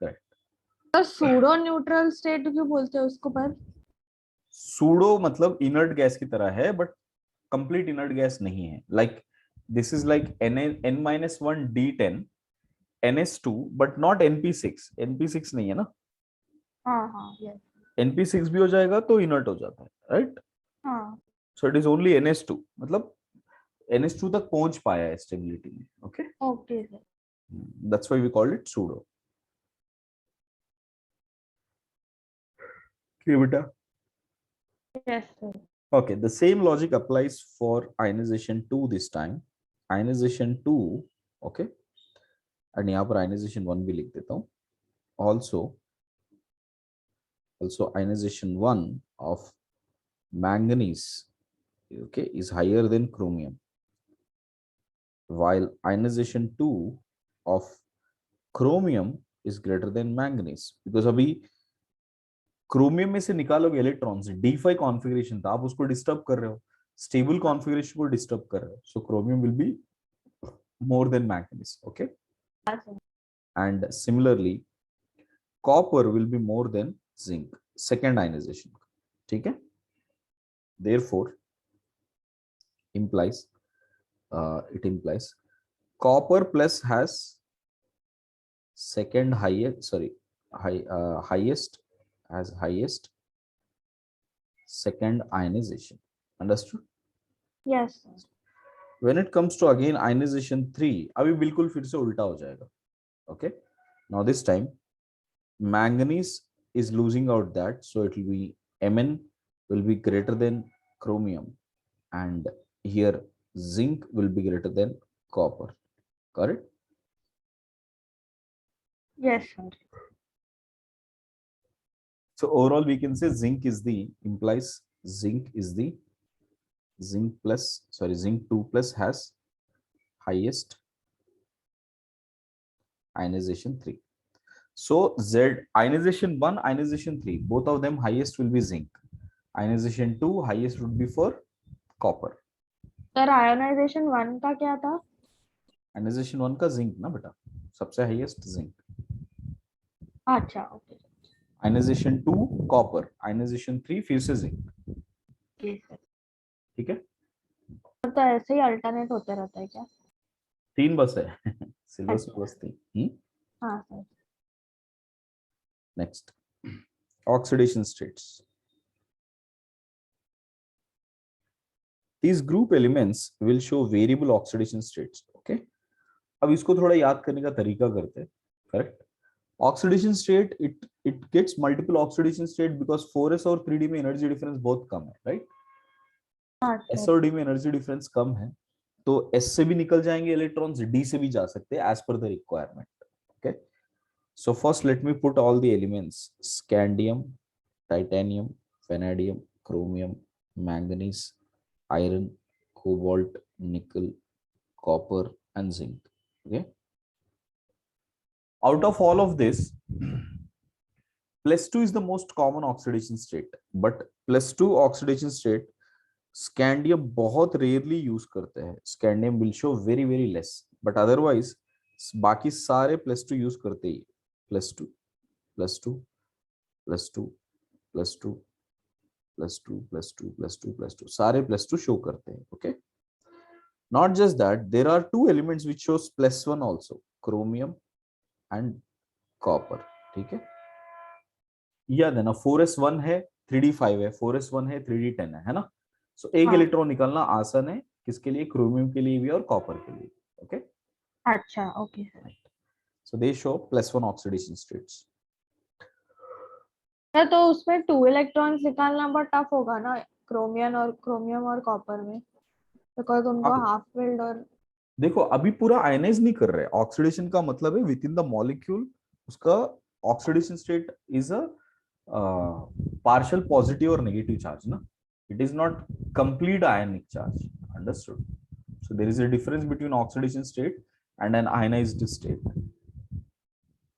Correct. तो pseudo neutral state क्यों बोलते हैं उसको पर? Pseudo मतलब inert gas की तरह है, बट कंप्लीट इनर्ट गैस नहीं है। Like this is like n-1 d10 ns2 but not np6। np6 नहीं है ना, हाँ हाँ यस। np6 भी हो जाएगा तो इनर्ट हो जाता है, राइट। हाँ so it is only ns2, मतलब ns2 तक पहुंच पाया है स्टेबिलिटी में। Okay, okay sir. That's why we called it pseudo. ठीक है बेटा। Yes sir. Okay, the same logic applies for ionization 2 this time. Ionization 2, okay, and यहाँ पर ionization 1 भी लिख देता हूँ। Also ionization 1 of manganese, okay, is higher than chromium, while ionization 2 of chromium is greater than manganese, because अभी chromium में से निकालोगे इलेक्ट्रॉन्स, d5 कॉन्फ़िगरेशन था, आप उसको डिस्टर्ब कर रहे हो, स्टेबल कॉन्फ़िगरेशन को डिस्टर्ब कर रहे हो, so chromium will be more than manganese. Okay, and similarly copper will be more than zinc, second ionization. ठीक है, therefore implies it implies copper plus has second highest, sorry, highest, has highest second ionization. Understood? Yes sir. When it comes to again ionization 3, अभी बिल्कुल फिर से उल्टा हो जाएगा। Okay, now this time manganese is losing out that, so it will be Mn will be greater than chromium, and here zinc will be greater than copper. Correct? Yes sir. So overall we can say zinc is the implies zinc plus, sorry, zinc 2 plus has highest ionization 3. So Z ionization 1, ionization 3, both of them highest will be zinc. Ionization 2 highest would be for copper. Sir ionization 1 का क्या था? Ionization 1 का zinc ना बेटा, सबसे highest zinc. अच्छा okay. Ionization 2 copper, Ionization 3 फिर से जिंक। ठीक है, तो ऐसे ही अल्टरनेट होते रहता है क्या? 3 बस है सिलेबस में, बस 3। हाँ sir. Next, oxidation states. These group elements will show variable oxidation states. Okay, अब इसको थोड़ा याद करने का तरीका करते हैं। Correct, oxidation state, it gets multiple oxidation state because 4s और 3d में एनर्जी डिफरेंस बहुत कम है, राइट। s और d में एनर्जी डिफरेंस कम है, तो s से भी निकल जाएंगे इलेक्ट्रॉन्स, d से भी जा सकते हैं as per the requirement. Okay, so first let me put all the elements, scandium, titanium, vanadium, chromium, manganese, iron, cobalt, nickel, copper, and zinc. Okay, out of all of this, plus 2 is the most common oxidation state, but plus 2 oxidation state scandium बहुत rarely use करते हैं। scandium will show very less, but otherwise बाकी सारे plus 2 use करते ही। +2 +2 +2 +2 +2 +2 +2 +2 सारे +2 show करते हैं. Okay, not just that, there are two elements which shows +1 also, chromium and copper. ठीक है, याद है ना, 4s1 है 3d5 है, 4s1 है 3d10 है ना. सो एक हाँ. इलेक्ट्रॉन निकालना आसान है, किसके लिए, क्रोमियम के लिए भी और कॉपर के लिए. ओके, अच्छा, ओके. सो दे शो +1 ऑक्सीडेशन स्टेट्स. तो उसमें 2 इलेक्ट्रॉन्स निकालना बहुत टफ होगा ना, क्रोमियम और कॉपर में, बिकॉज उनको हाफ फिल्ड. और देखो अभी पूरा आयनाइज नहीं कर रहे. ऑक्सीडेशन का मतलब है विद इन द मॉलिक्यूल उसका oxidation state is a partial positive और नेगेटिव चार्ज ना. It is not complete ionic charge. Understood? So there is a difference between oxidation state and an ionized state.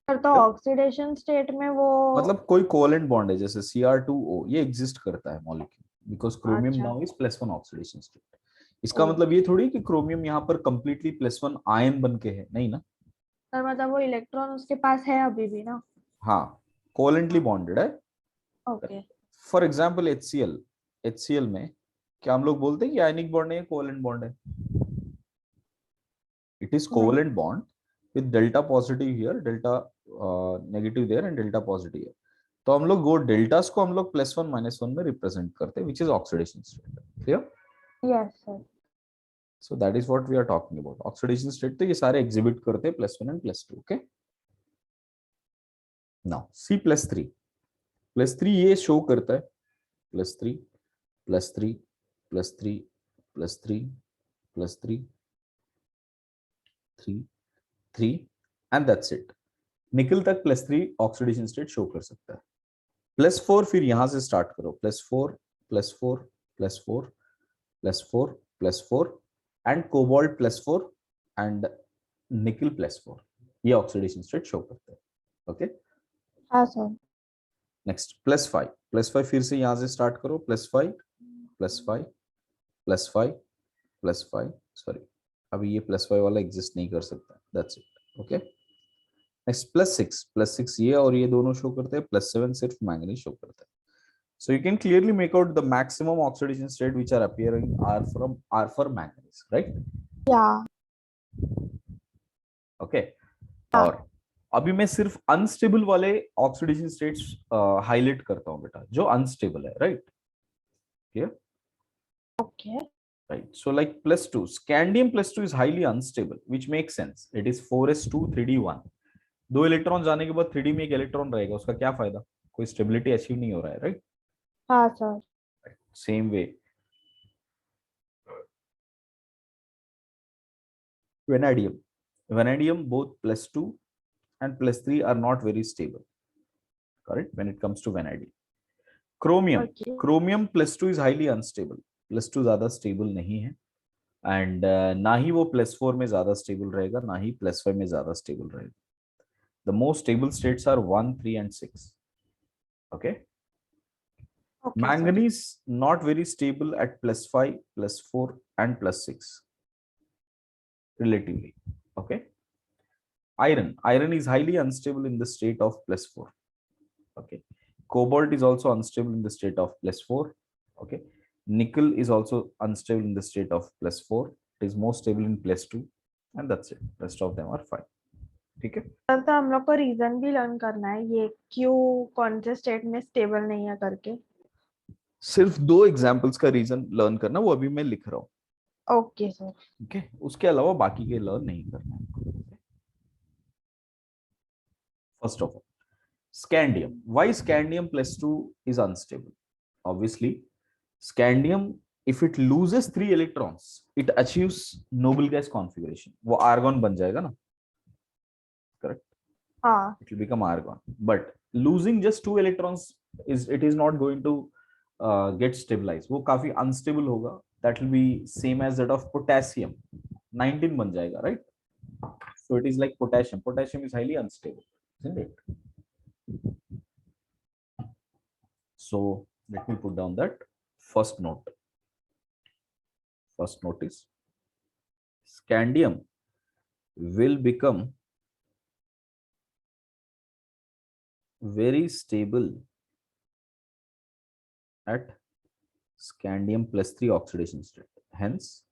तो oxidation state में वो मतलब कोई covalent bond है जैसे Cr2O, ये एग्जिस्ट करता है मॉलिक्यूल बिकॉज क्रोमियम अच्छा. Now is +1 oxidation state. इसका ओ. मतलब ये थोड़ी कि क्रोमियम यहाँ पर कंप्लीटली +1 आयन बन के है, नहीं ना. पर मतलब वो इलेक्ट्रॉन उसके पास है अभी भी ना. हाँ, कोवेलेंटली हाँ. बॉन्डेड है. ओके. फॉर एग्जाम्पल HCl में क्या हम लोग बोलते हैं कि आयनिक बॉन्ड है, कोवेलेंट बॉन्ड है? इट इज नहीं. Covalent bond with delta positive here, delta negative there and delta positive here. तो हम लोग वो डेल्टास को हम लोग +1 -1 में रिप्रेजेंट करते हैं, which is oxidation state. Clear? Yes sir. So that is what we are talking about. Oxidation state तो ये सारे एग्जिबिट करते हैं +1 एंड +2. Okay, now C+3. +3 ये शो करता है +3 +3 +3 +3 +3 3 3 एंड दैट्स इट. निकल तक +3 ऑक्सीडेशन स्टेट शो कर सकता है. +4 फिर यहां से स्टार्ट करो, +4 +4 +4 +4 +4 एंड कोबाल्ट +4 एंड निकल +4. ये ऑक्सीडेशन स्टेट शो करते हैं. ओके, हाँ सर. नेक्स्ट +5 फिर से यहां से स्टार्ट करो, +5 +5 +5 +5. सॉरी, अभी ये +5 वाला एग्जिस्ट नहीं कर सकता. That's it. ओके, नेक्स्ट +6 ये और ये दोनों शो करते हैं. +7 सिर्फ मैंगनीज शो करता है. So you can clearly make out the maximum oxidation state which are appearing are for manganese, right? या. Okay. और अभी मैं सिर्फ अनस्टेबल वाले ऑक्सीडेशन स्टेट्स हाईलाइट करता हूं बेटा, जो अनस्टेबल है. Right? Clear? Okay. Right. So like +2, scandium +2 is highly unstable, which makes sense. It is 4s2 3d1. 2 electron जाने के बाद 3d में एक इलेक्ट्रॉन रहेगा, उसका क्या फायदा? कोई स्टेबिलिटी अचीव नहीं हो रहा है. राइट? हाँ sir. Same way vanadium both +2 and +3 are not very stable, correct, when it comes to vanadium. chromium okay. chromium +2 is highly unstable. +2 ज्यादा स्टेबल नहीं है एंड ना ही वो +4 में ज्यादा स्टेबल रहेगा, ना ही +5 में ज्यादा स्टेबल रहेगा. The most stable states are 1 3 and 6. okay, okay sir. manganese not very stable at +5 +4 and +6 relatively. Okay, iron is highly unstable in the state of +4. Okay, cobalt is also unstable in the state of +4. Okay, nickel is also unstable in the state of +4. It is most stable in +2 and that's it. Rest of them are fine. ठीक है, तो हम लोग को reason भी learn करना है, ये क्यों कौन से स्टेट में स्टेबल नहीं है करके. सिर्फ 2 एग्जांपल्स का रीजन लर्न करना, वो अभी मैं लिख रहा हूँ. Okay sir. ओके, उसके अलावा बाकी के लर्न नहीं करना है. First of all, scandium. Why scandium +2 is unstable? Obviously, scandium, if it loses 3 electrons, it achieves noble gas configuration. वो argon बन जाएगा ना, correct? हाँ. It will become argon. But losing just 2 electrons it is not going to get stabilized. वो काफी unstable होगा. That will be same as that of potassium. 19 बन जाएगा, right? So it is like potassium. Potassium is highly unstable, isn't it? So let me put down that first note. First note is scandium will become very stable at scandium +3 oxidation state. Hence,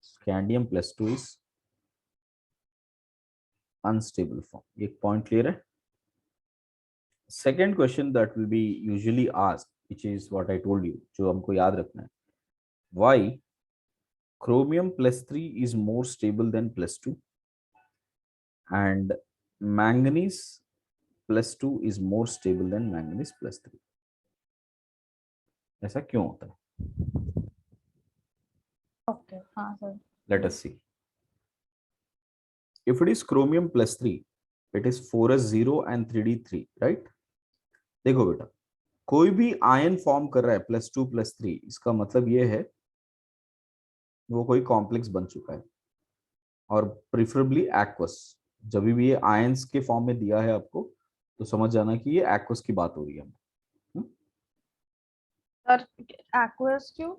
scandium +2 is unstable form. एक point clear है? Second question that will be usually asked, which is what I told you, जो हमको याद रखना है. Why chromium +3 is more stable than +2 and manganese +2 is more stable than manganese +3? ऐसा क्यों होता है? ओके हाँ sir. Let us see. If it is chromium +3, it is 4s0 and 3d3, right? देखो बेटा, कोई भी आयन फॉर्म कर रहा है +2 +3, इसका मतलब ये है वो कोई कॉम्प्लेक्स बन चुका है और प्रिफरेबली एक्वस. जब भी ये आयंस के फॉर्म में दिया है आपको तो समझ जाना कि ये एक्वस की बात हो रही है. सर एक्वस क्यों?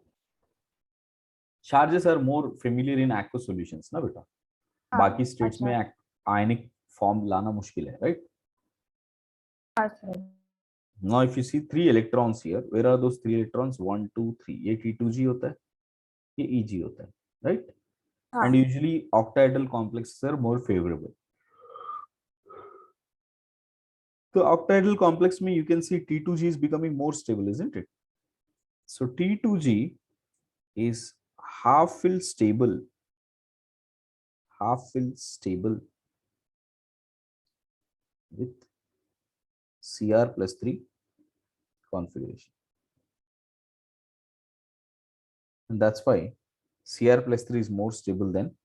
Charges are more familiar in aqueous solutions ना बेटा. बाकी स्टेट्स में आयनिक फॉर्म लाना मुश्किल है, right? Now if you see 3 electrons here, where are those 3 electrons? 1 2 3. ये T2G होता है, ये EG होता है, right? And usually octahedral complexes are more favorable. So octahedral complex में you can see T2G is becoming more stable, isn't it? So T2G is half fill stable with Cr+3 configuration, and that's why Cr+3 is more stable than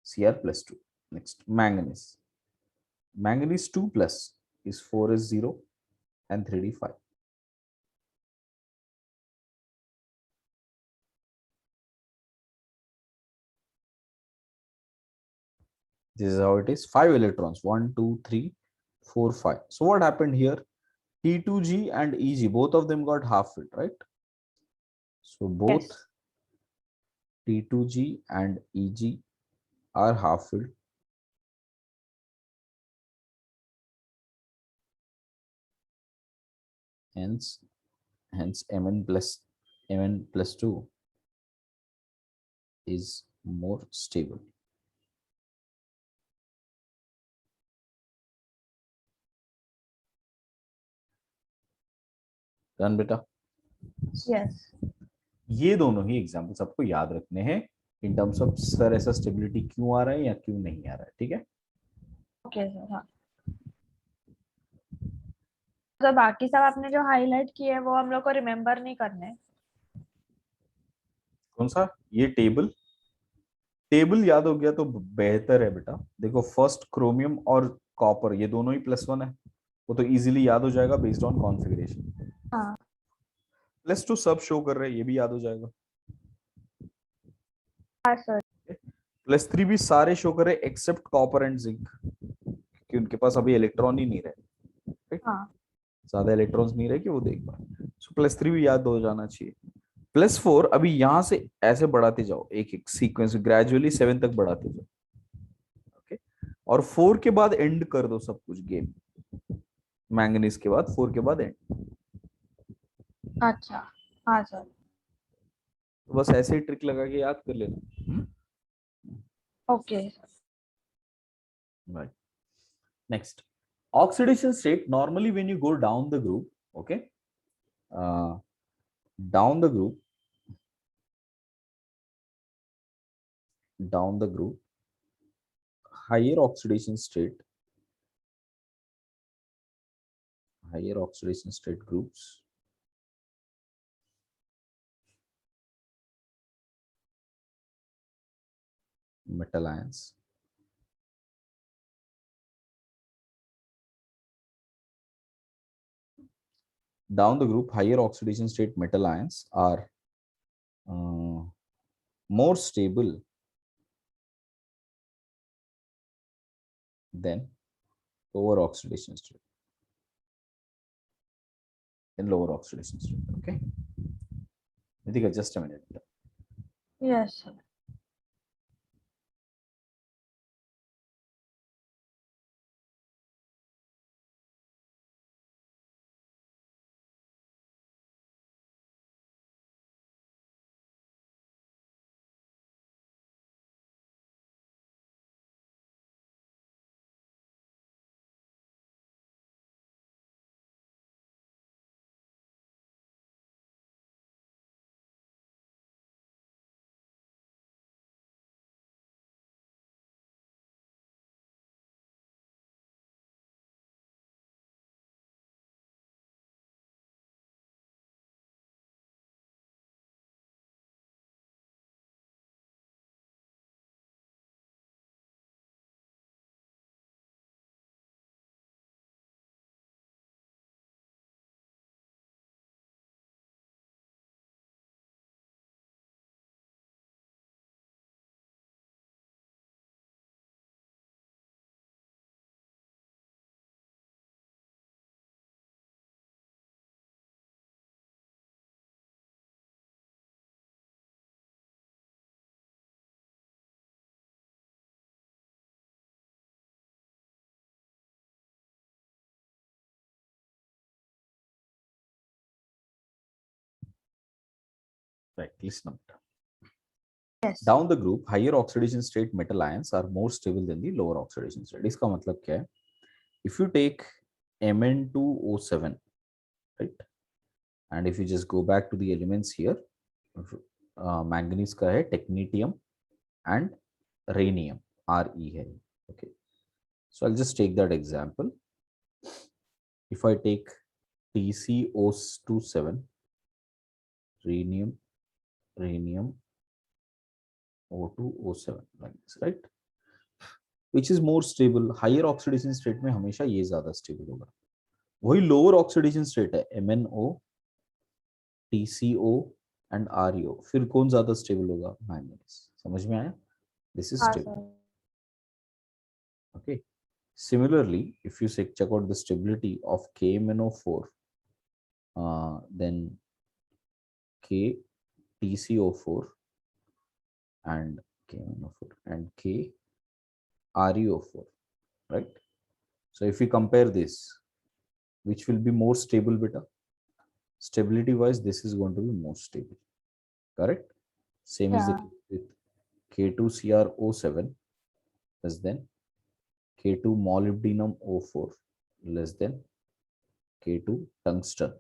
Cr+2. Next, manganese 2 plus is 4s0 and 3d5. This is how it is. 5 electrons, 1 2 3 4 5. So what happened here? T2G and EG, both of them got half filled, right? So both T2G and EG are half filled. Hence Mn+2 is more stable. Done बेटा? Yes. ये दोनों ही examples आपको याद रखने हैं in terms of sir ऐसा stability क्यों आ रहा है या क्यों नहीं आ रहा है. ठीक है? Okay sir. हाँ तो बाकी सब आपने जो हाईलाइट किए हैं वो हम लोग को रिमेम्बर नहीं करने. कौन सा? ये टेबल याद हो गया तो बेहतर है बेटा. देखो फर्स्ट क्रोमियम और कॉपर ये दोनों ही +1 है, वो तो इजीली याद हो जाएगा बेस्ड ऑन कॉन्फ़िगरेशन. हाँ +2 सब शो कर रहे हैं, ये भी याद हो जाएगा. हाँ सर. +3 भी सारे शो कर रहे हैं एक्सेप्ट कॉपर एंड जिंक, क्योंकि उनके पास अभी इलेक्ट्रॉन ही नहीं रहे. हाँ ज्यादा इलेक्ट्रॉन्स नहीं रहे कि वो देख पाए. सो +3 भी याद हो जाना चाहिए. +4 अभी यहां से ऐसे बढ़ाते जाओ, एक एक सीक्वेंस ग्रेजुअली 7 तक बढ़ाते जाओ. ओके, और 4 के बाद एंड कर दो सब कुछ गेम. मैंगनीज के बाद 4 के बाद एंड. अच्छा हाँ सर. तो बस ऐसे ही ट्रिक लगा के याद कर लेना. Okay. Right. Next, oxidation state. Normally, when you go down the group, okay, down the group, higher oxidation state groups metal ions down the group, higher oxidation state metal ions are more stable than lower oxidation state. In lower oxidation state, okay. Nitika, just a minute. Yes sir. Right, listen up. Yes. Down the group, higher oxidation state metal ions are more stable than the lower oxidation state. इसका मतलब क्या है? If you take Mn2O7, right, and if you just go back to the elements here, manganese का है technetium and rhenium, Re है. Okay, so I'll just take that example. If I take TCO27, rhenium, O2O7, like this, right? Which is more stable? Higher oxidation state में हमेशा ये ज्यादा stable होगा. वही lower oxidation state है MnO, TCO and ReO. फिर कौन ज्यादा stable होगा? Manganese. समझ में आया? This is stable. Okay. Similarly, if you check out the stability of KMnO4, then KTCO4 and KMnO4 and KReO4, right? So if we compare this, which will be more stable, beta? Stability wise, this is going to be more stable, correct? Same is the case with K2CrO7 less than K2 molybdenum O4 less than K2 tungsten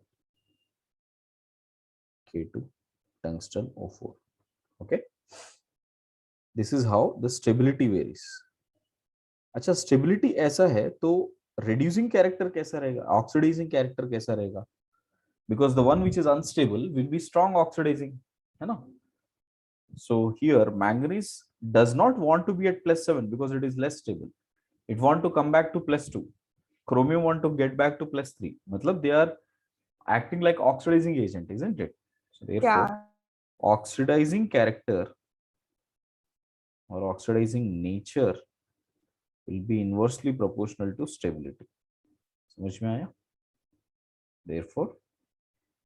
O4. Okay, this is how the stability varies. अच्छा, stability ऐसा है तो reducing character कैसा रहेगा, oxidising character कैसा रहेगा? Because the one which is unstable will be strong oxidizing, है ना? So here manganese does not want to be at +7 because it is less stable. It want to come back to +2. Chromium want to get back to +3. मतलब they are acting like oxidizing agent, isn't it? So therefore, oxidizing character or oxidizing nature will be inversely proportional to stability. समझ में आया? Therefore,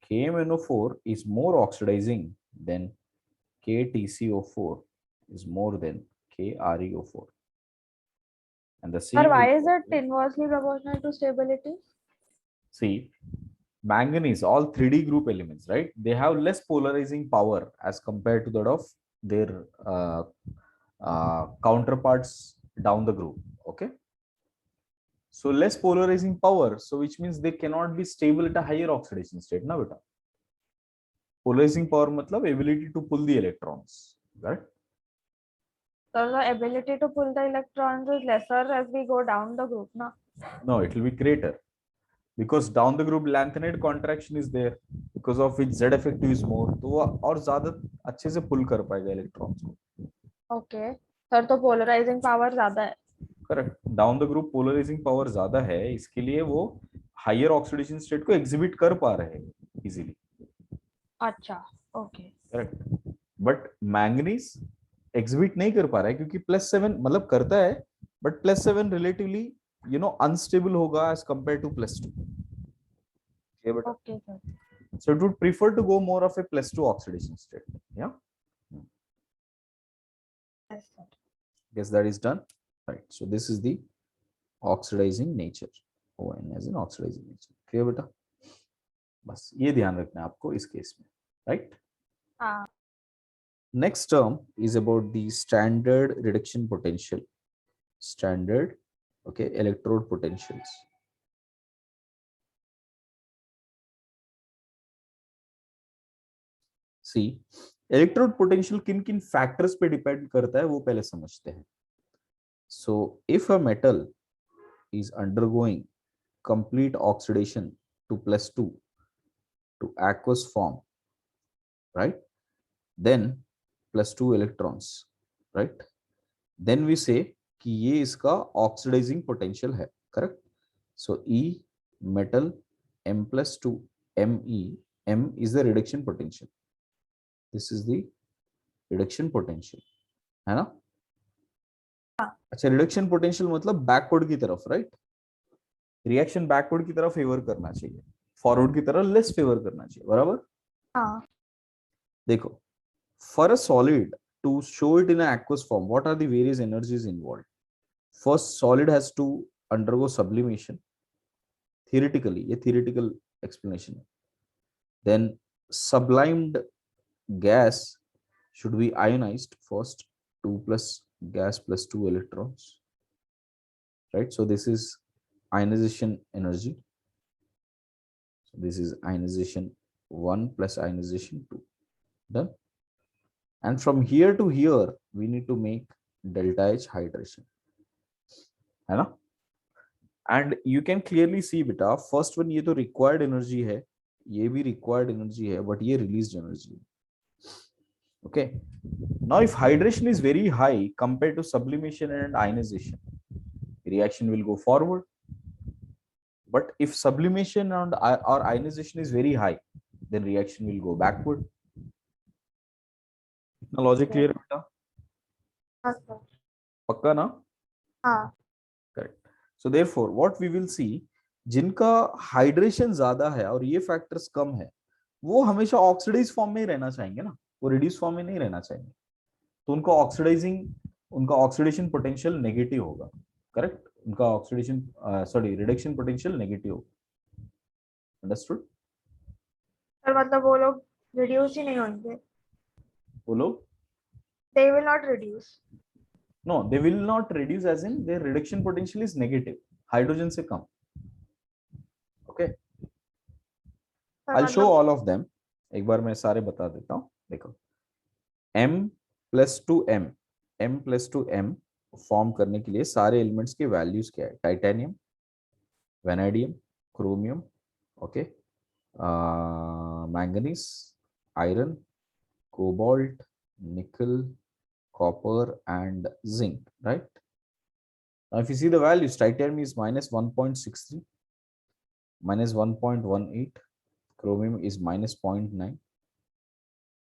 KMnO4 is more oxidizing than KTCO4 is more than KReO4. And the same. But why is it inversely proportional to stability? See, manganese, all 3D group elements, right? They have less polarizing power as compared to that of their counterparts down the group. Okay. So less polarizing power, so which means they cannot be stable at a higher oxidation state. Now, beta. Polarizing power matlab ability to pull the electrons, right? So the ability to pull the electrons is lesser as we go down the group, na? No, it will be greater because down the group lanthanide contraction is there, because of which Z effective is more. तो वो और ज़्यादा अच्छे से pull कर पाएगा electrons को. Okay. Sir तो polarizing power ज़्यादा है. Correct. Down the group polarizing power ज़्यादा है, इसके लिए वो higher oxidation state को exhibit कर पा रहे हैं easily. अच्छा. Okay. Correct. But manganese exhibit नहीं कर पा रहा है क्योंकि +7 मतलब करता है, but +7 relatively unstable होगा as compared to +2. Okay, sir. So it would prefer to go more of a +2 oxidation state. Yeah. Yes, sir. Guess that is done. Right. So this is the oxidizing nature. ON as in oxidizing nature. Clear बेटा? बस ये ध्यान रखना है आपको इस case में. Right? हाँ. Next term is about the standard reduction potential. Standard, okay, electrode potentials. See, electrode potential किन किन factors पे depend करता है वो पहले समझते हैं. So, if a metal is undergoing complete oxidation to +2 to aqueous form, right? Then +2 electrons, right? Then we say कि ये इसका oxidizing potential है, correct? So E metal M+2 Me, M is the reduction potential. This is the reduction potential, है ना? अच्छा, reduction potential मतलब backward की तरफ, right? Reaction backward की तरफ favor करना चाहिए, forward की तरफ less favor करना चाहिए, बराबर? हाँ. देखो, for a solid to show it in an aqueous form, what are the various energies involved? First, solid has to undergo sublimation. Theoretically, a theoretical explanation. Then sublimed gas should be ionized first, 2 plus gas plus 2 electrons, right? So this is ionization energy. So this is ionization 1 plus ionization 2. Done. And from here to here we need to make delta H hydration, है ना? And you can clearly see beta, first one ये तो required energy है, ये भी required energy है, but ये released energy है. Okay. Now if hydration is very high compared to sublimation and ionization, reaction will go forward. But if sublimation and or ionization is very high, then reaction will go backward. Now logic clear beta? हाँ sir. पक्का ना? हाँ. Correct. So therefore what we will see, जिनका hydration ज्यादा है और ये factors कम है, वो हमेशा ऑक्सीडाइज फॉर्म में ही रहना चाहेंगे ना, वो रिड्यूस फॉर्म में नहीं रहना चाहेंगे. तो उनका ऑक्सीडेशन पोटेंशियल नेगेटिव होगा. करेक्ट. उनका ऑक्सीडेशन रिडक्शन पोटेंशियल नेगेटिव होगा. अंडरस्टूड? सर मतलब वो लोग रिड्यूस ही नहीं होंगे. वो लोग they will not reduce. No, they will not reduce, as in their reduction potential is negative, hydrogen से कम. Okay, I'll show all of them. एक बार मैं सारे बता देता हूँ. देखो, M plus 2M, M plus 2M form करने के लिए सारे एलिमेंट्स के वैल्यूज क्या है? Titanium, vanadium, chromium, okay, manganese, iron, cobalt, निकल, copper and zinc, right? Now if you see the values, titanium is minus 1.63, minus 1.18, chromium is minus 0.9,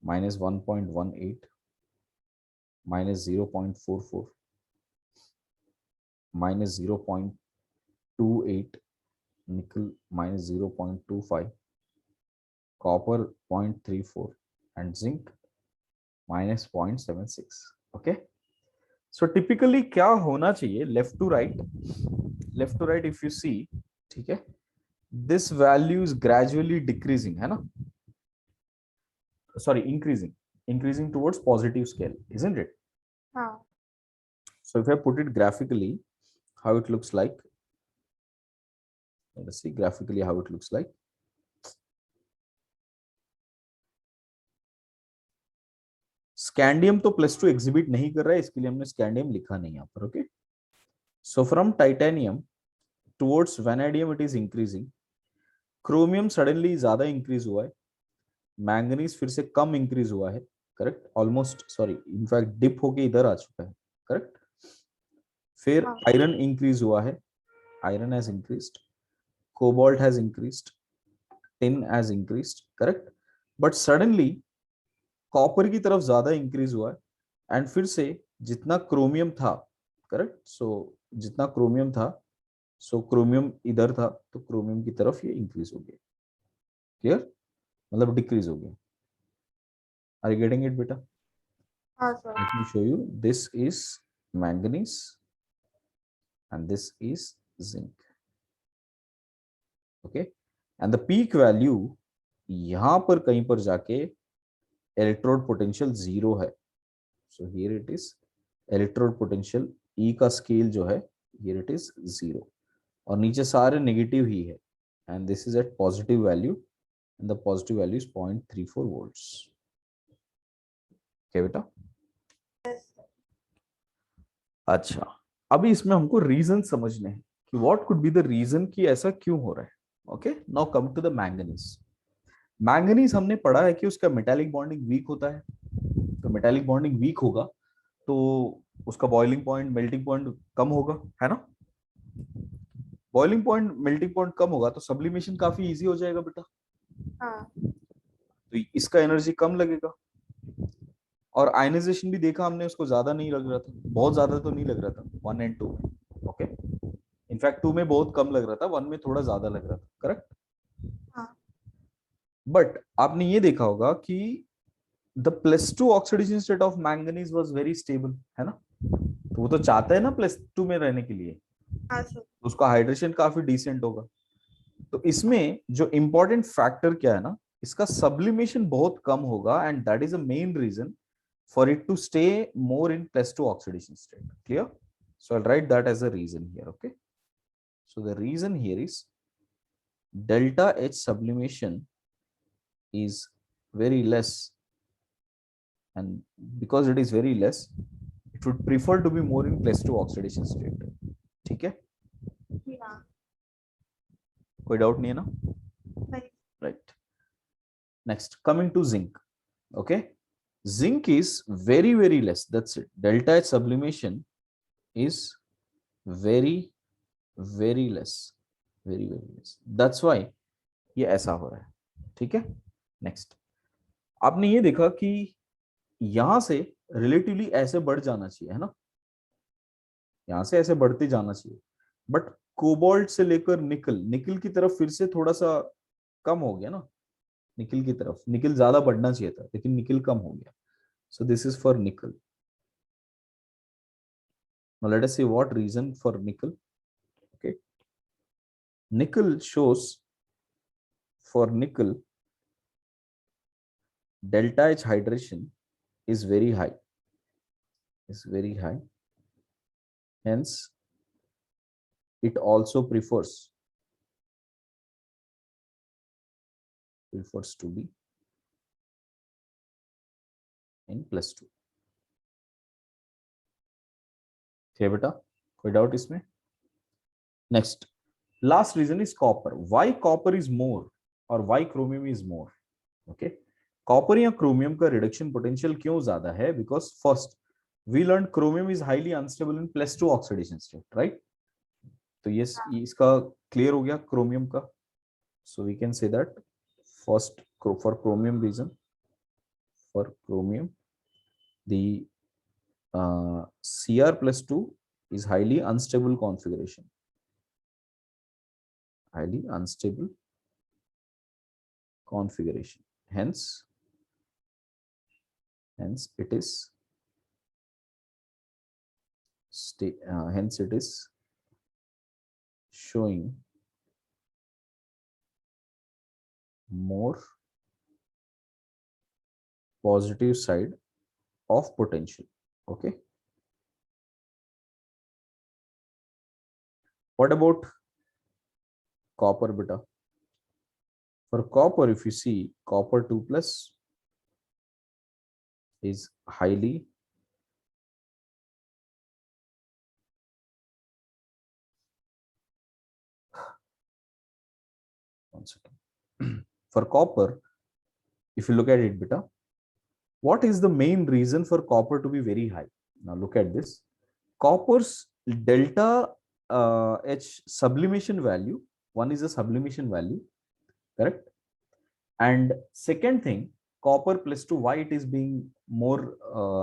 minus 1.18, minus 0.44, minus 0.28, nickel minus 0.25, copper 0.34, and zinc minus 0.76. Okay, so typically क्या होना चाहिए? left to right if you see, ठीक है, this value is gradually decreasing, है ना? Sorry, increasing towards positive scale, isn't it? हाँ. So if I put it graphically, how it looks like, let us see graphically how it looks like. Scandium तो +2 exhibit नहीं कर रहा है, इसके लिए हमने स्कैंडियम लिखा नहीं यहाँ पर. Okay, so from titanium towards vanadium it is increasing. Chromium suddenly ज्यादा इंक्रीज हुआ है, मैंगनीज फिर से कम इंक्रीज हुआ है. Correct, almost sorry in fact dip होके इधर आ चुका है. करेक्ट, फिर आयरन इंक्रीज हुआ है, iron has increased, cobalt has increased, tin has increased. Correct, but suddenly copper की तरफ ज्यादा इंक्रीज हुआ है, एंड फिर से जितना क्रोमियम था, करेक्ट, सो जितना क्रोमियम था, सो क्रोमियम इधर था तो क्रोमियम की तरफ ये इंक्रीज हो गया. क्लियर? मतलब डिक्रीज हो गया. आर यू गेटिंग इट बेटा? हाँ sir. Let me show you. This is manganese and this is zinc. Okay, and the peak value यहां पर कहीं पर जाके इलेक्ट्रोड पोटेंशियल 0 है. So here it is electrode potential ई का स्केल जो है हियर इट इज 0, और नीचे सारे नेगेटिव ही है, and this is at positive value, and the positive value is 0.34 volts. क्या बेटा? अच्छा, अभी इसमें हमको रीजन समझने हैं कि what could be the reason कि ऐसा क्यों हो रहा है. Okay, now come to the manganese. Manganese हमने पढ़ा है कि उसका मेटालिक बॉन्डिंग वीक होता है. तो मेटालिक बॉन्डिंग वीक होगा तो उसका बॉइलिंग पॉइंट, मेल्टिंग पॉइंट कम होगा, है ना? बॉइलिंग पॉइंट, मेल्टिंग पॉइंट कम होगा तो सब्लिमेशन काफी इजी हो जाएगा बेटा. हाँ. तो इसका एनर्जी कम लगेगा, और आयनाइजेशन भी देखा हमने, उसको ज्यादा नहीं लग रहा था, बहुत ज्यादा तो नहीं लग रहा था 1 और 2 में. ओके, इनफैक्ट 2 में बहुत कम लग रहा था, 1 में थोड़ा ज्यादा लग रहा था. करेक्ट. बट आपने ये देखा होगा कि the +2 oxidation state of manganese was very stable, है ना? तो वो तो चाहता है ना +2 में रहने के लिए, तो उसका हाइड्रेशन काफी डिसेंट होगा. तो इसमें जो इंपॉर्टेंट फैक्टर क्या है ना, इसका सब्लिमेशन बहुत कम होगा, and that is a main reason for it to stay more in +2 oxidation state. Clear? So I'll write that as a reason here. Okay, so the reason here is delta H sublimation is very less, and because it is very less, it would prefer to be more in +2 oxidation state. ठीक है? कोई doubt नहीं है ना? Right. Next, coming to zinc. Okay, zinc is very, very less. That's it. Delta H sublimation is very, very less. Very, very less. That's why ये ऐसा हो रहा है. ठीक है? नेक्स्ट, आपने ये देखा कि यहां से रिलेटिवली ऐसे बढ़ जाना चाहिए, है ना? यहां से ऐसे बढ़ते जाना चाहिए, बट कोबाल्ट से लेकर निकल, निकल की तरफ फिर से थोड़ा सा कम हो गया ना. निकल की तरफ, निकल ज्यादा बढ़ना चाहिए था, लेकिन निकल कम हो गया. सो दिस इज फॉर निकल. Now let us see what reason for nickel. Okay, nickel shows, for nickel delta H hydration is very high, hence it also prefers to be in +2. ठीक बेटा, कोई डाउट इसमें? Next, last reason is copper. Why copper is more और why chromium is more? Okay, copper या chromium का reduction potential क्यों ज्यादा है? Because first we learn chromium is highly unstable in +2 oxidation state, right? तो ये इसका क्लियर हो गया क्रोमियम का. So we can say that first for chromium reason, for chromium the Cr+2 is highly unstable configuration, hence it is showing more positive side of potential. Okay, what about copper beta? For copper, if you see, copper 2 plus is highly for copper, if you look at it beta, what is the main reason for copper to be very high? Now look at this. Copper's delta H sublimation value, one is the sublimation value, correct? And second thing, copper +2, why it is being more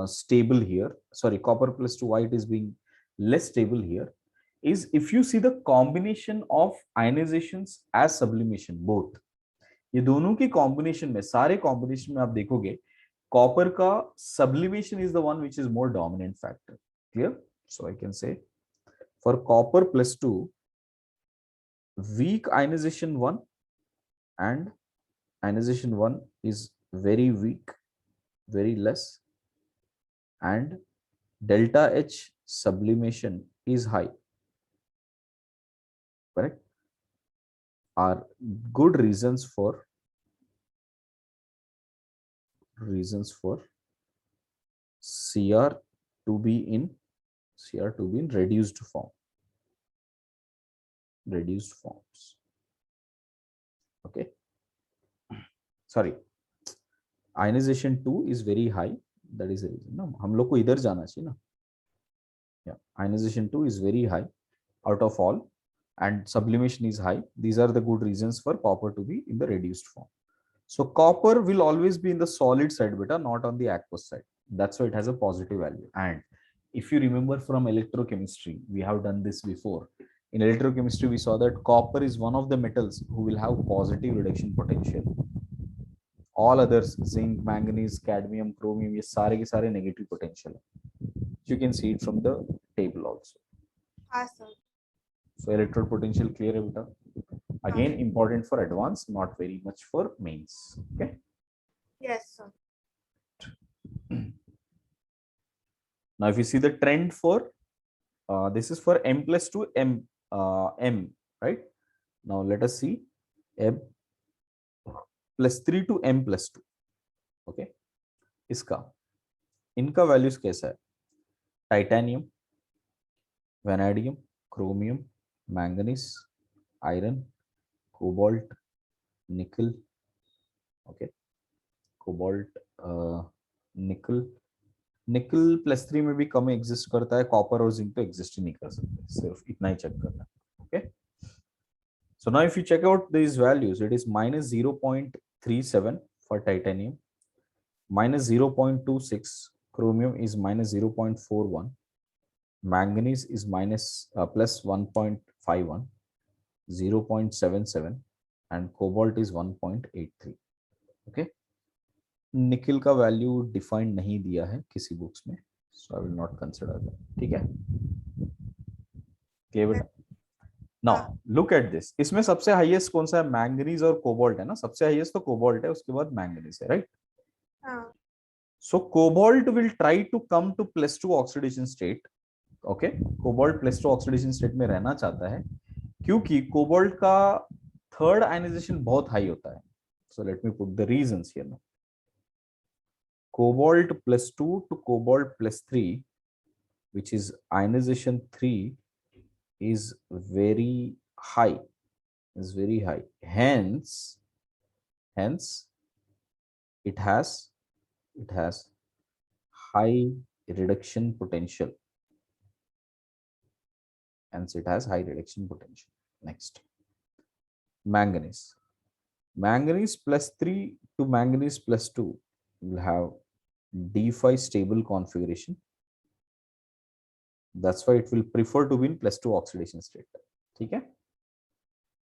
stable here, sorry, copper +2, why it is being less stable here, is if you see the combination of ionizations as sublimation, both ये दोनों की combination में, सारे combination में आप देखोगे, copper का sublimation is the one which is more dominant factor. Clear? So I can say for copper +2, weak ionization 1 and ionization 1 is very weak, very less, and delta H sublimation is high, correct? Are good reasons for Cr to be in reduced forms. Okay, sorry, ionization 2 is very high, that is the reason. No, हम लोग को इधर जाना चाहिए ना. Yeah, ionization 2 is very high out of all, and sublimation is high. These are the good reasons for copper to be in the reduced form. So copper will always be in the solid side beta, not on the aqueous side. That's why it has a positive value. And if you remember from electrochemistry, we have done this before. In electrochemistry, we saw that copper is one of the metals who will have positive reduction potential. All others, zinc, manganese, cadmium, chromium, ये सारे के सारे negative potential. You can see it from the table also. हाँ sir. So electrode potential clear है बेटा? Again, important for advanced, not very much for mains. Okay. Yes, sir. Now, if you see the trend for this is for m plus 2 m, right? Now let us see m plus 3 to m plus 2. Okay, इसका इनका values कैसा है? Titanium, vanadium, chromium, manganese, iron, cobalt, निकल, okay, cobalt, निकल, nickel plus 3 में भी कम exist करता है, कॉपर और जिंक तो एग्जिस्ट ही नहीं कर सकते, सिर्फ इतना ही चेक करना है. Okay, so now if you check out these values, it is minus 0.37 for titanium, minus 0.26, chromium is minus 0.41, manganese is minus plus 1.51, 0.77, and cobalt is 1.83. okay, निकल का वैल्यू डिफाइंड नहीं दिया है किसी बुक्स में, so I will not consider that. ठीक है, clear बेटा? नाउ लुक एट दिस, इसमें सबसे हाईएस्ट कौन सा है? मैंगनीज और कोबाल्ट है ना, सबसे हाईएस्ट तो कोबाल्ट है, उसके बाद मैंगनीज है, right? So cobalt will try to come to +2 oxidation state. Okay, cobalt +2 oxidation state में रहना चाहता है क्योंकि कोबाल्ट का थर्ड आयनाइजेशन बहुत हाई होता है. सो let me put the reasons here now. Cobalt +2 to cobalt +3, which is ionization 3, is very high. Is very high. Hence, it has high reduction potential. Hence, it has high reduction potential. Next, manganese. Manganese +3 to manganese +2 will have D5 stable configuration. That's why it will prefer to be in +2 oxidation state. ठीक है,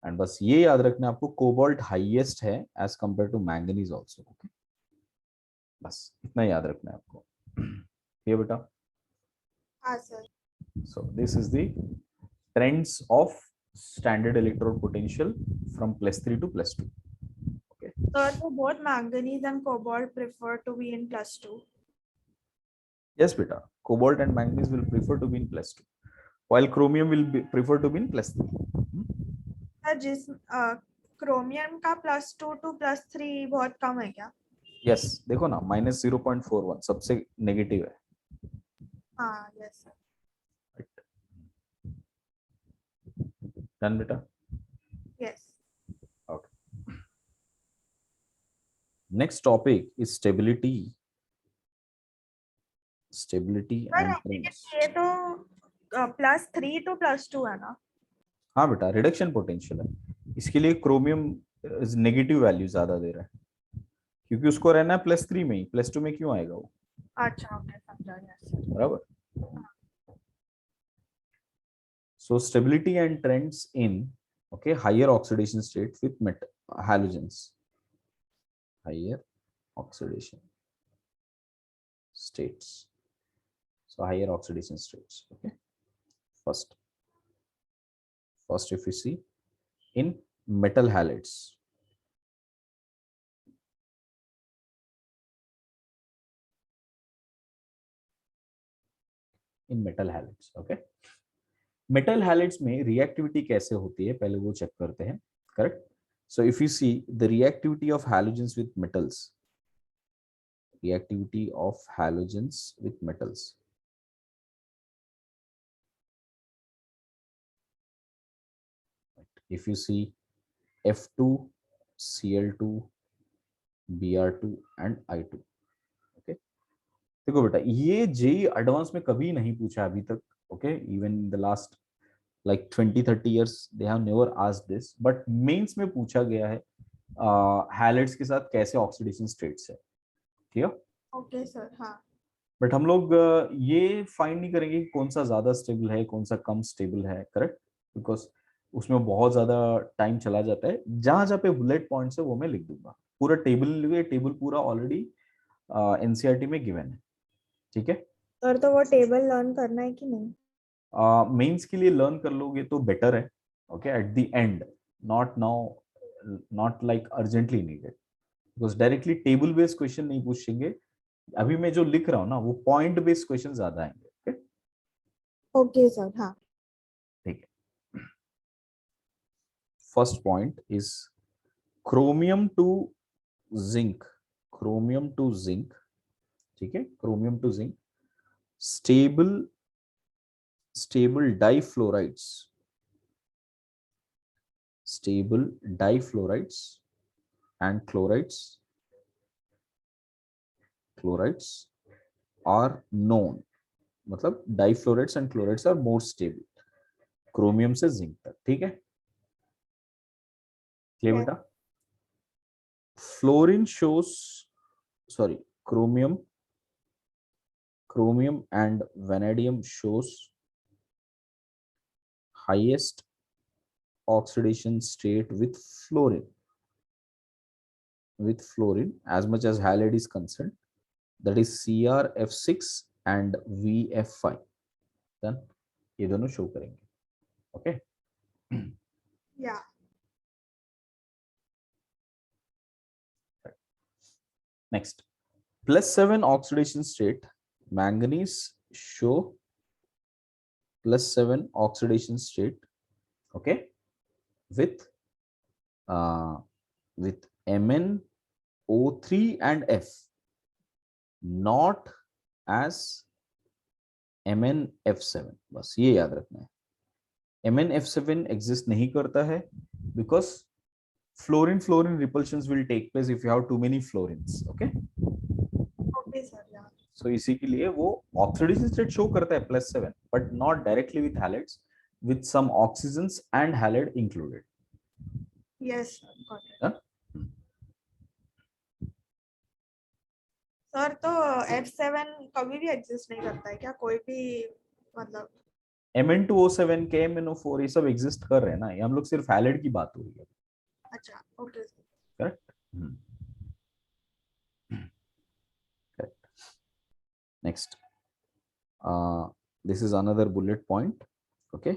and बस ये याद रखना आपको, cobalt highest है as compare to manganese also. Okay, बस इतना याद रखना है आपको. ये बेटा? हाँ sir. So this is the trends of standard electrode potential from +3 to +2. Okay. So both manganese and cobalt prefer to be in +2. Yes, beta. Cobalt and manganese will prefer to be in +2, while chromium will prefer to be in +3. जिस chromium का +2 to +3 बहुत कम है क्या? Yes, देखो ना, -0.41 सबसे negative है. हाँ, yes sir. डन बेटा? Yes. Okay. Next topic is stability. Stability and trends. ये तो +3 to +2 है ना? हाँ बेटा, रिडक्शन पोटेंशियल है, इसके लिए क्रोमियम नेगेटिव वैल्यू ज्यादा दे रहा है क्योंकि उसको रहना है +3 में ही, +2 में क्यों आएगा वो? अच्छा, ओके, समझा गया. बराबर. So stability and trends in, okay, higher oxidation state with halogens. Higher oxidation states. So higher oxidation states. Okay. First if you see in metal halides, okay, metal halides में reactivity कैसे होती है पहले वो check करते हैं. Correct. So if you see the reactivity of halogens with metals, if you see F2, Cl2, Br2 and I2. okay, देखो बेटा, ये जेई एडवांस में कभी नहीं पूछा अभी तक. okay, even in the last like 20-30 years they have never asked this, but Mains में पूछा गया है हैलाइड्स के साथ कैसे ऑक्सीडेशन स्टेट्स है. क्लियर? Okay sir. हाँ, बट हम लोग ये फाइंड नहीं करेंगे कि कौन सा ज्यादा स्टेबल है, कौन सा कम स्टेबल है. करेक्ट, बिकॉज उसमें बहुत ज्यादा टाइम चला जाता है. जहां जहां पे बुलेट पॉइंट्स है वो मैं लिख दूंगा. पूरा टेबल पूरा ऑलरेडी एनसीईआरटी में गिवन है. ठीक है सर, तो वो टेबल लर्न करना है कि नहीं? मेंस के लिए लर्न कर लोगे तो बेटर है. Okay, at the end not now, not like urgently needed, because directly table based question नहीं पूछेंगे. अभी मैं जो लिख रहा हूँ ना वो पॉइंट बेस्ड क्वेश्चन ज्यादा आएंगे. Okay sir. हाँ. ठीक है. First point is chromium to zinc. Chromium to zinc. ठीक है. Chromium to zinc stable difluorides. Stable difluorides and chlorides are known. मतलब difluorides and chlorides are more stable chromium से zinc तक. ठीक है. क्लियर बेटा. Fluorine shows, sorry, chromium and vanadium shows highest oxidation state with fluorine as much as halide is concerned, that is CrF6 and VF5. then ये दोनों show करेंगे. Okay. या. Next, +7 oxidation state, manganese show +7 oxidation state, okay, with MnO3 and F, not as MnF7. बस ये याद रखना है. MnF7 exist नहीं करता है because fluorine repulsions will take place if you have too many fluorines. Okay. Okay sir. या. So इसी के लिए वो oxidation state show करता है +7, but not directly with halides, with some oxygens and halide included. Yes sir. Got it. Sir तो F7 कभी भी एग्जिस्ट नहीं करता है क्या? कोई भी मतलब Mn2O7 के MnO4 ये सब एग्जिस्ट कर रहे हैं ना. ये हम लोग सिर्फ हैलाइड की बात हो रही है. अच्छा. Okay sir. Correct. Correct. Next, this is another bullet point. Okay.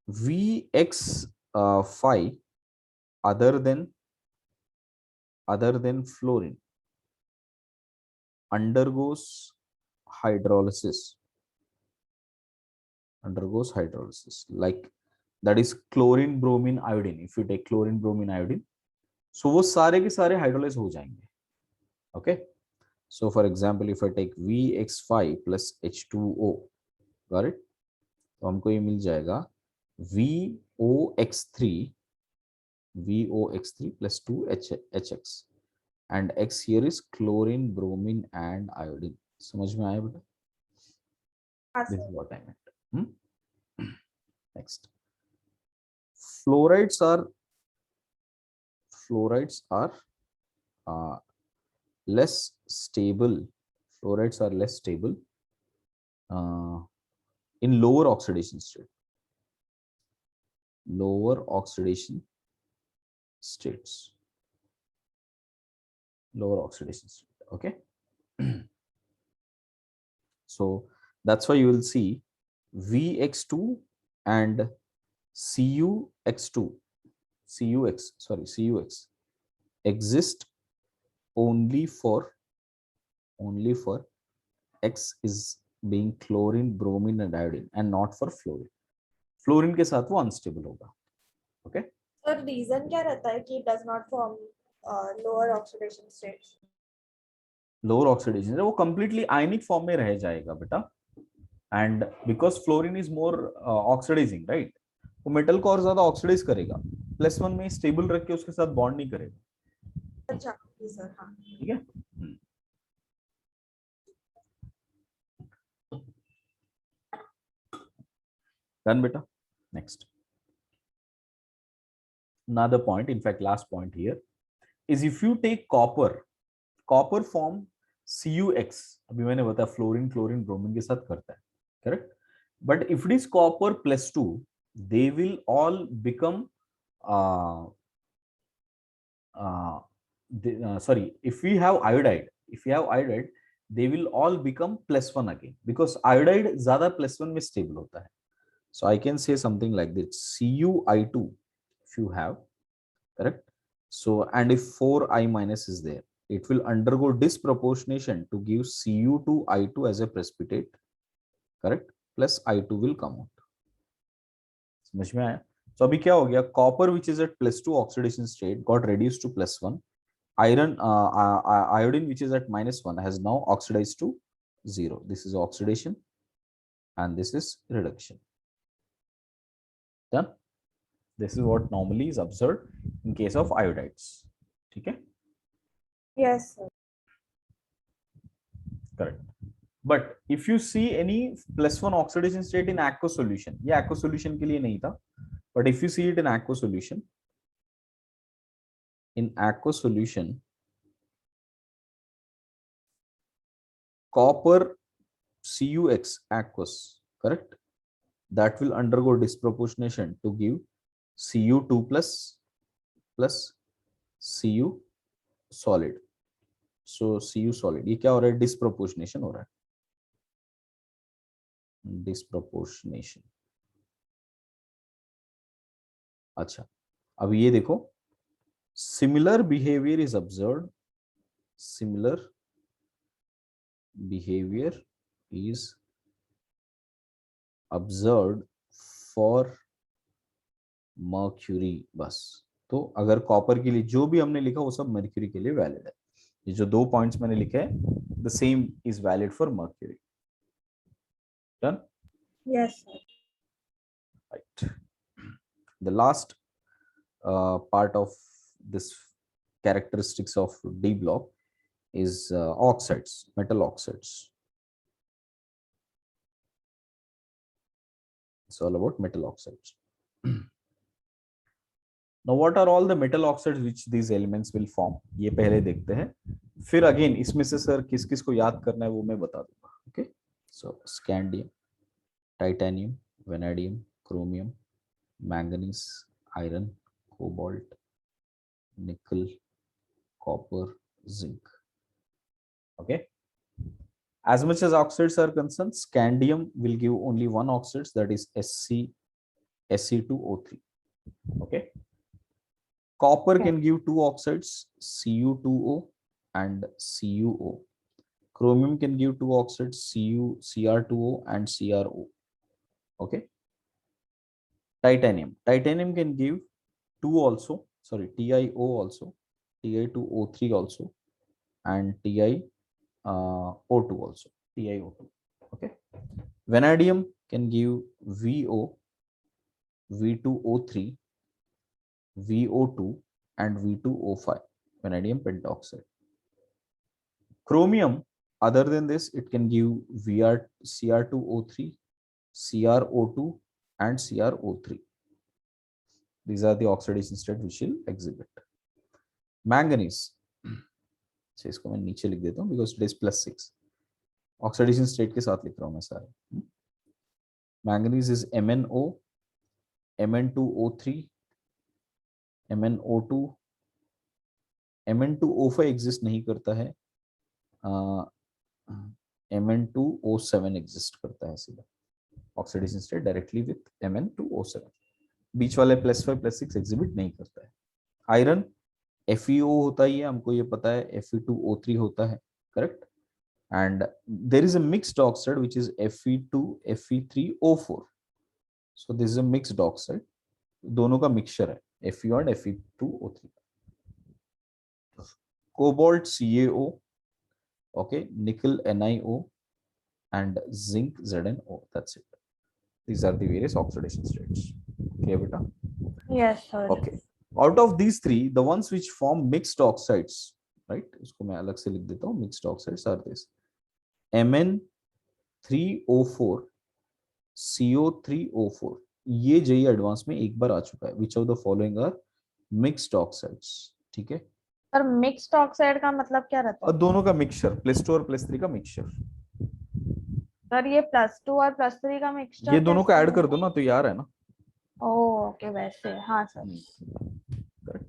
VX5 other than fluorine undergoes hydrolysis. Like that is chlorine, bromine, iodine. If you take chlorine, bromine, iodine, so वो सारे के सारे hydrolyze हो जाएंगे. Okay. So for example, if I take VX5 plus H2O, got it? तो हमको ये मिल जाएगा VOX3 plus 2HX, and X here is chlorine, bromine and iodine. समझ में आया बेटा? This is what I meant. Next, fluorides are less stable. Fluorides are less stable in lower oxidation state. Lower oxidation states. Okay. So that's why you will see VX2 and CUX exist only for X is being chlorine, bromine and iodine, and not for fluorine. Fluorine के साथ वो unstable होगा. Okay. Sir reason क्या रहता है कि does not form lower oxidation states? Lower oxidation वो completely ionic form में रह जाएगा बेटा. And because fluorine is more oxidising, right, वो मेटल को और ज्यादा ऑक्सीडाइज करेगा. +1 में स्टेबल रख के उसके साथ बॉन्ड नहीं करेगा. अच्छा सर. हाँ. ठीक है. डन बेटा. Next, another point, in fact last point here, is if you take copper form CuX. अभी मैंने बताया फ्लोरीन, क्लोरीन, ब्रोमीन के साथ करता है, correct? But if it is copper +2, they will all become sorry, if we have iodide, they will all become +1 again, because iodide ज्यादा +1 में stable होता है. So I can say something like this: CuI2. If if you have, correct? So, and if 4I minus is there, it will undergo disproportionation to give Cu2I2 as a precipitate, correct? Plus I2 will come out. समझ में आया? So अभी क्या हो गया? Copper which is at +2 oxidation state got reduced to +1. Iodine which is at -1 has now oxidized to 0. This is oxidation and this is reduction. Done. This is what normally is observed in case of iodides. ठीक है? Yes, sir. Correct. But if you see any +1 oxidation state in aqueous solution, ये aqueous solution के लिए नहीं था, but if you see it in aqueous solution, copper CuX aqueous, correct? That will undergo disproportionation to give Cu2 plus Cu solid. So Cu solid, ये क्या हो रहा है? डिस्प्रोपोर्शनेशन हो रहा है, डिस्प्रोपोर्शनेशन. अच्छा, अब ये देखो, similar behaviour is observed, similar behaviour is observed for mercury. बस, तो अगर कॉपर के लिए जो भी हमने लिखा वो सब मर्क्यूरी के लिए वैलिड है. ये जो 2 पॉइंट्स मैंने लिखे हैं, the same is valid for mercury. Done? Yes, sir. Right. The last part of this characteristics of D block is oxides, metal oxides. It's all about metal oxides. Now, what are all the metal oxides which these elements will form? ये पहले देखते हैं, फिर again इसमें से sir किस किस को याद करना है वो मैं बता दूंगा. Okay, so scandium, titanium, vanadium, chromium, manganese, iron, cobalt, nickel, copper, zinc. Okay, as much as oxides are concerned, scandium will give only one oxide, that is Se2O3. Okay, copper can give two oxides, Cu2O and CuO. Chromium can give two oxides, Cr2O and CrO. Okay, titanium can give two also, sorry, TiO also, Ti2O3 also, and TiO2 also, TiO2. Okay, vanadium can give VO, V2O3, VO2 and V2O5, vanadium pentoxide. Chromium, other than this, it can give Cr2O3, CrO2 and CrO3. These are the oxidation state which will exhibit. Manganese, so इसको मैं नीचे लिख देता हूँ because it is +6. Oxidation state के साथ लिख रहा हूँ मैं सारे. Manganese is MnO, Mn2O3, MnO2, Mn2O5 exist नहीं करता है, Mn2O7 exist करता है सीधा. Oxidation state directly with Mn2O7. बीच वाले +5 +6 exhibit नहीं करता है. Iron FeO होता ही है, हमको ये पता है, Fe2O3 होता है, correct? And there is a mixed oxide which is Fe2 Fe3O4. So this is a mixed oxide, दोनों का mixture है, Feo and Fe2O3. Cobalt CaO, okay, nickel NiO and zinc ZnO. That's it. These are the various oxidation states. Okay, beta? Yes, sir. Okay. Out of these three, the ones which form mixed oxides, right? इसको मैं अलग से लिख देता हूँ. Mixed oxides are this: Mn3O4, CO3O4. ये JEE advance में एक बार आ चुका है. Which of the following are mixed oxides? ठीक है. पर मिक्स्ड ऑक्साइड का मतलब क्या रहता है? और दोनों का मिक्सचर, +2 और +3 का मिक्सचर. सर ये +2 और +3 का मिक्सचर, ये दोनों को ऐड कर दो ना तो यार है ना. ओके, वैसे. हाँ सर. करेक्ट.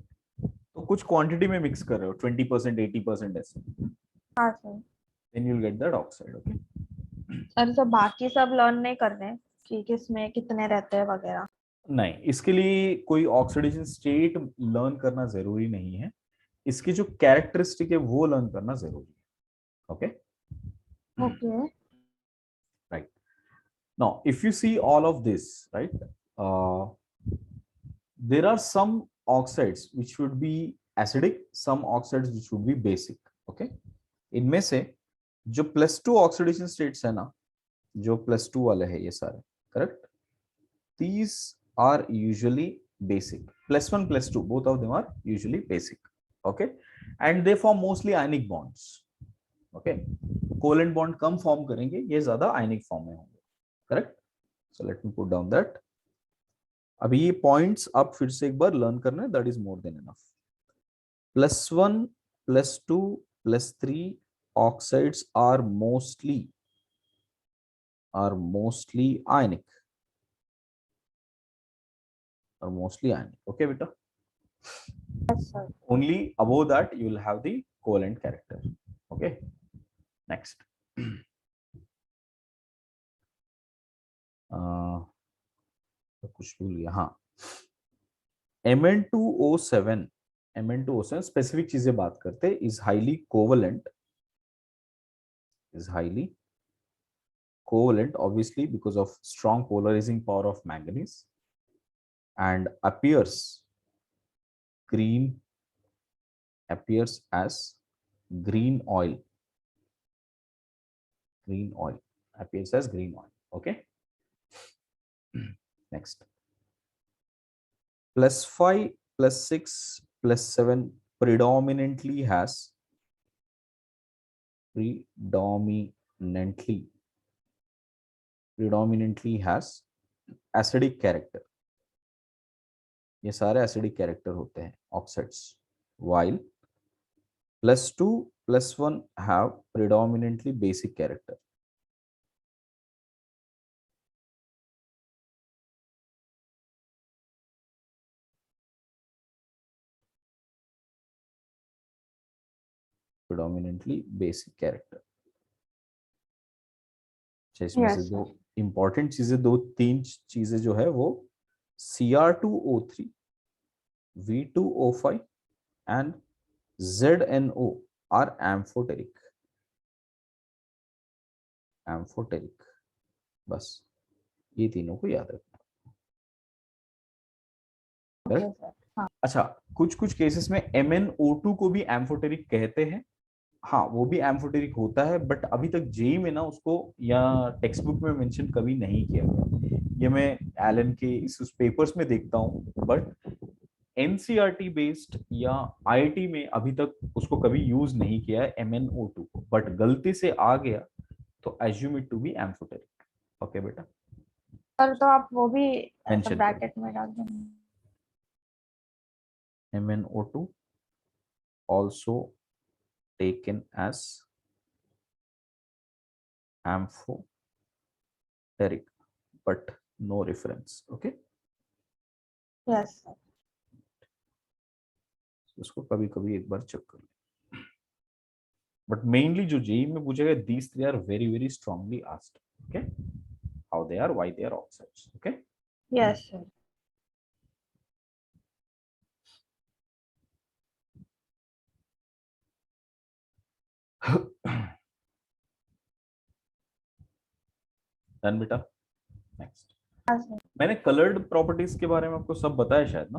तो कुछ क्वांटिटी में मिक्स कर रहे हो, 20% 80% ऐसे. हाँ सर. Then you will get that oxide. Okay sir, तो बाकी सब लर्न नहीं कर रहे कि किसमें कितने रहते हैं वगैरह. नहीं, इसके लिए कोई ऑक्सीडेशन स्टेट लर्न करना जरूरी नहीं है, इसकी जो कैरेक्टरिस्टिक है वो लर्न करना जरूरी है। Okay, okay right. Now if you see all of this, right, there are some oxides which would be acidic, some oxides which would be basic. Okay, इनमें से जो +2 ऑक्सीडेशन स्टेट्स है ना, जो +2 वाले है ये सारे, correct, these are usually basic. +1 +2 both of them are usually basic. Okay, and they form mostly ionic bonds. Okay, covalent bond कम फॉर्म करेंगे, ये ज्यादा आयनिक फॉर्म में होंगे, correct. So let me put down that. अभी ये points आप फिर से एक बार लर्न करना है, that is more than enough. +1 +2 +3 oxides are mostly ionic, are mostly ionic. Okay beta, yes sir only above that you will have the covalent character. Okay, next. तो कुछ भूल गया, हाँ, Mn2O7 स्पेसिफिक चीजें बात करते, is highly covalent obviously because of strong polarizing power of manganese, and appears as green oil, appears as green oil. Okay, next. +5 +6 +7 predominantly has acidic character. ये सारे एसिडिक कैरेक्टर होते हैं oxides, while +2 +1 have predominantly basic character. predominantly basic character. इसमें से yes दो sir important चीजें, दो तीन चीजें जो है वो Cr2O3, V2O5 and ZNO are amphoteric. बस ये तीनों को याद रखना। okay sir हाँ अच्छा, कुछ कुछ केसेस में MnO2 को भी एम्फोटेरिक कहते हैं, हाँ वो भी एम्फोटेरिक होता है, बट अभी तक जेई में ना उसको या टेक्स्ट बुक में मेंशन कभी नहीं किया गया। ये मैं एलन के इस पेपर्स में देखता हूँ, बट एनसीईआरटी बेस्ड या आईआईटी में अभी तक उसको कभी यूज नहीं किया है MnO2 को, बट गलती से आ गया तो assume it to be amphoteric. Okay बेटा, सर तो आप वो भी ऐसा मेंशन ब्रैकेट में डाल देना। MnO2 also taken as amphoteric, but no reference. Okay, yes sir उसको कभी कभी एक बार चेक कर ले, बट मेनली जो जेई में पूछेगा, these three are very very strongly asked. Okay, how they are, why they are oxides. Okay, yes sir done बेटा, नेक्स्ट। हाँ सर मैंने कलर्ड प्रॉपर्टीज के बारे में आपको सब बताया शायद ना।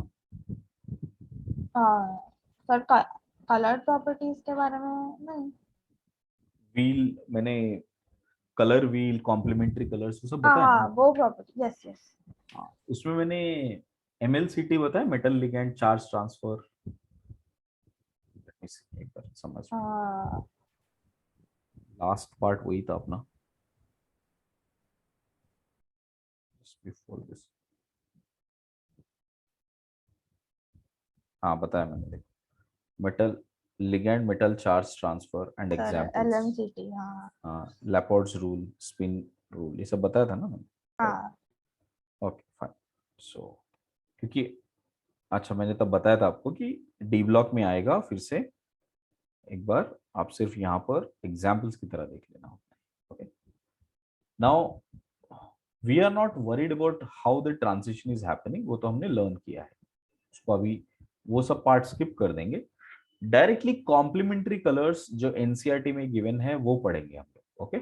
हाँ सर कलर प्रॉपर्टीज के बारे में नहीं। व्हील मैंने कलर व्हील, कॉम्प्लीमेंट्री कलर्स, वो सब हाँ बताया हाँ ना। वो प्रॉपर्टी यस यस हाँ, उसमें मैंने MLCT बताया, मेटल लिगैंड चार्ज ट्रांसफर, एक बार समझ में, हाँ लास्ट पार्ट वही था अपना, बिफोर दिस। हाँ बताया मैंने, देखो, metal ligand metal charge transfer and sir examples, LMCT हाँ लैपोर्ट्स रूल, स्पिन रूल, ये सब बताया था ना मैंने। हाँ ओके फाइन। सो क्योंकि अच्छा, मैंने तब बताया था आपको कि डी ब्लॉक में आएगा, फिर से एक बार आप सिर्फ यहाँ पर एग्जाम्पल्स की तरह देख लेना। Okay, now we are not worried about how the transition is happening, वो तो हमने लर्न किया है, उसको अभी वो सब पार्ट स्किप कर देंगे। डायरेक्टली कॉम्प्लीमेंट्री कलर्स जो एनसीईआरटी में गिवन है वो पढ़ेंगे हम लोग। Okay,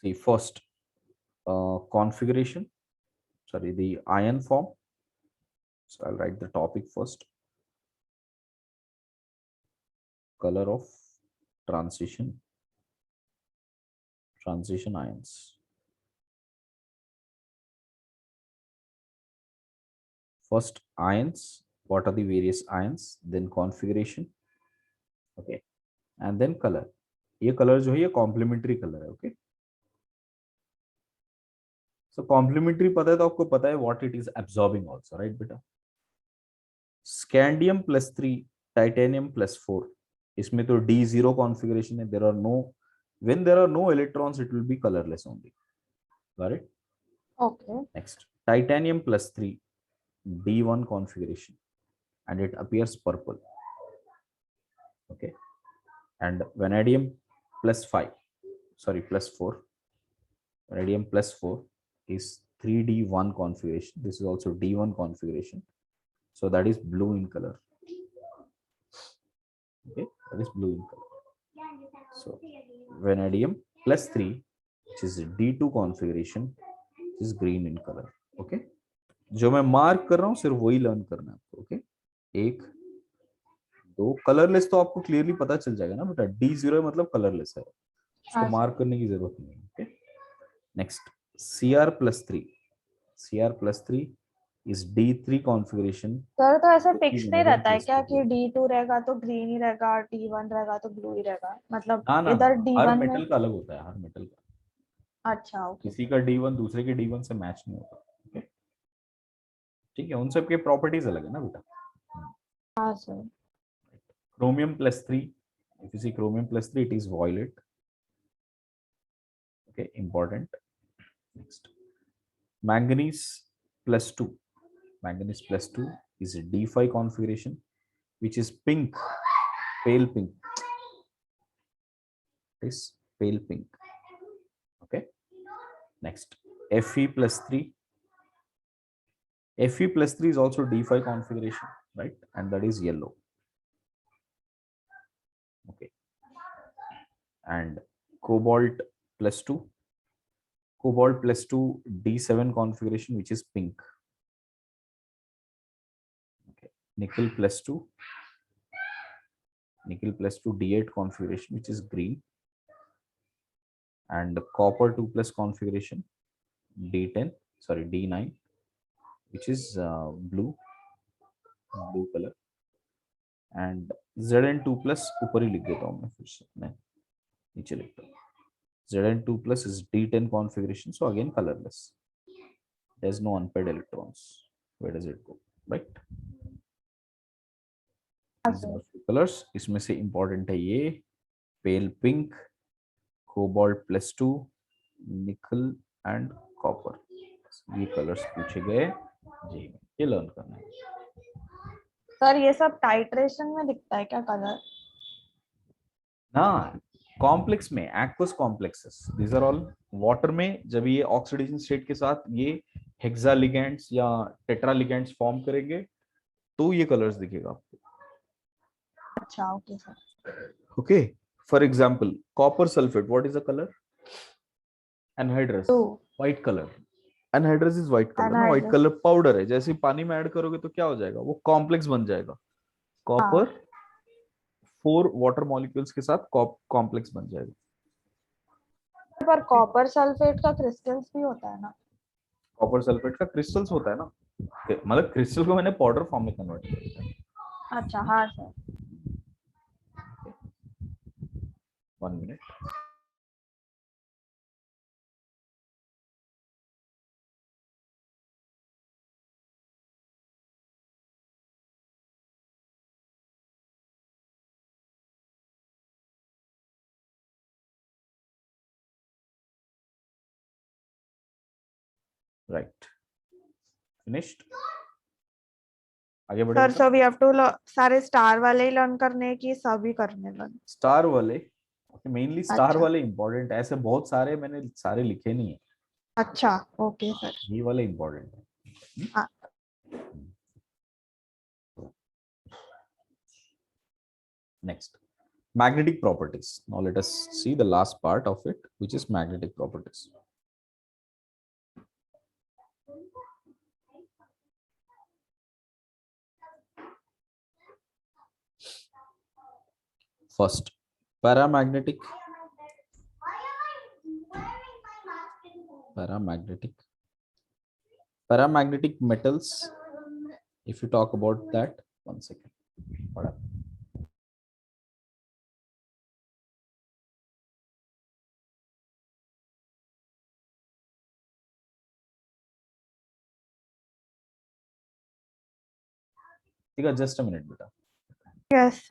see first configuration, sorry, the ion form. So I'll write the topic first. Color of transition ions. First ions, what are the various ions, then configuration, okay, and then color. ये color जो है ये complementary color है, okay. So complementary पता है तो आपको पता है what it is absorbing also, right बेटा? Scandium +3, titanium +4, इसमें तो D0 configuration है, there are no, when there are no electrons it will be colorless only, got it? Okay. Next, titanium +3, D1 configuration, and it appears purple, okay. And vanadium +5, sorry, +4, vanadium +4 is 3D1 configuration, this is also D1 configuration, so that is blue in color, okay, that is blue in color. So vanadium +3, which is D2 configuration, is green in color, okay. जो मैं mark कर रहा हूं सिर्फ वही learn करना है आपको, ओके। एक दो कलरलेस तो आपको क्लियरली पता चल जाएगा ना बेटा, D0 मतलब कलरलेस है, उसको मार्क करने की जरूरत नहीं है, okay. Next, Cr+3 is D3 configuration. Sir तो ऐसा फिक्स नहीं रहता है क्या कि D2 रहेगा तो ग्रीन ही रहेगा, D1 रहेगा तो ब्लू ही रहेगा, मतलब ना इधर हर D1 में? मेटल का अलग होता है, हर मेटल का। अच्छा, ओके। किसी का D1 दूसरे के D1 से मैच नहीं होता, ओके। ठीक है, उन सब के प्रॉपर्टीज अलग है ना बेटा। हाँ sir. Chromium+3, if you see Chromium+3 it is violet, okay, important. Next, Manganese+2, Manganese+2 is a D5 configuration, which is pink, pale pink, it is pale pink, okay. Next, Fe+3, Fe+3 is also D5 configuration, right, and that is yellow, okay. And Cobalt+2, Cobalt+2 D7 configuration, which is pink, okay. Nickel+2 D8 configuration, which is green, and copper 2+ configuration D10, sorry, D9, which is blue color, and Zn2+ ऊपर ही लिख देता हूँ मैं, फिर से मैं नीचे लिखता हूँ, Zn2+ is D10 configuration, so again colorless, there's no unpaired electrons, where does it go, right? These are few colors, इसमें से important है ये pale pink, Cobalt+2, nickel and copper, ये कलर्स पूछे गए जी, ये लर्न करना है। सर ये सब टाइट्रेशन में दिखता है क्या कलर? ना, कॉम्प्लेक्स में, aqueous complexes, these are all water में, जब ये ऑक्सीडेशन स्टेट के साथ ये हेक्सा लिगेंड्स या टेट्रा लिगेंड्स फॉर्म करेंगे तो ये कलर्स दिखेगा आपको। अच्छा, okay sir. Okay, for example copper sulphate, what is the colour? Anhydrous, white colour, anhydrous is white colour ना, व्हाइट कलर पाउडर है, जैसे पानी में ऐड करोगे तो क्या हो जाएगा, वो कॉम्प्लेक्स बन जाएगा, कॉपर 4 वाटर मॉलिक्यूल्स के साथ कॉम्प्लेक्स बन जाएगा। पर कॉपर सल्फेट का क्रिस्टल्स भी होता है ना? कॉपर सल्फेट का क्रिस्टल्स होता है ना, मतलब क्रिस्टल को मैंने पाउडर फॉर्म में कन्वर्ट कर दिया। अच्छा, हाँ सर। 1 मिनट, राइट, फिनिश्ड, आगे बढ़े सर। सो वी हैव टू सारे स्टार वाले ही लर्न करने की सभी करने लर्न? स्टार वाले, मेनली स्टार अच्छा वाले इंपॉर्टेंट है, ऐसे बहुत सारे मैंने सारे लिखे नहीं है, अच्छा ओके सर ये वाले इंपॉर्टेंट है। हाँ Next, magnetic properties. Now let us see the last part of it, which is magnetic properties. First, paramagnetic. Paramagnetic. Paramagnetic metals. If you talk about that, 1 second. What happened? Just a minute, beta. Yes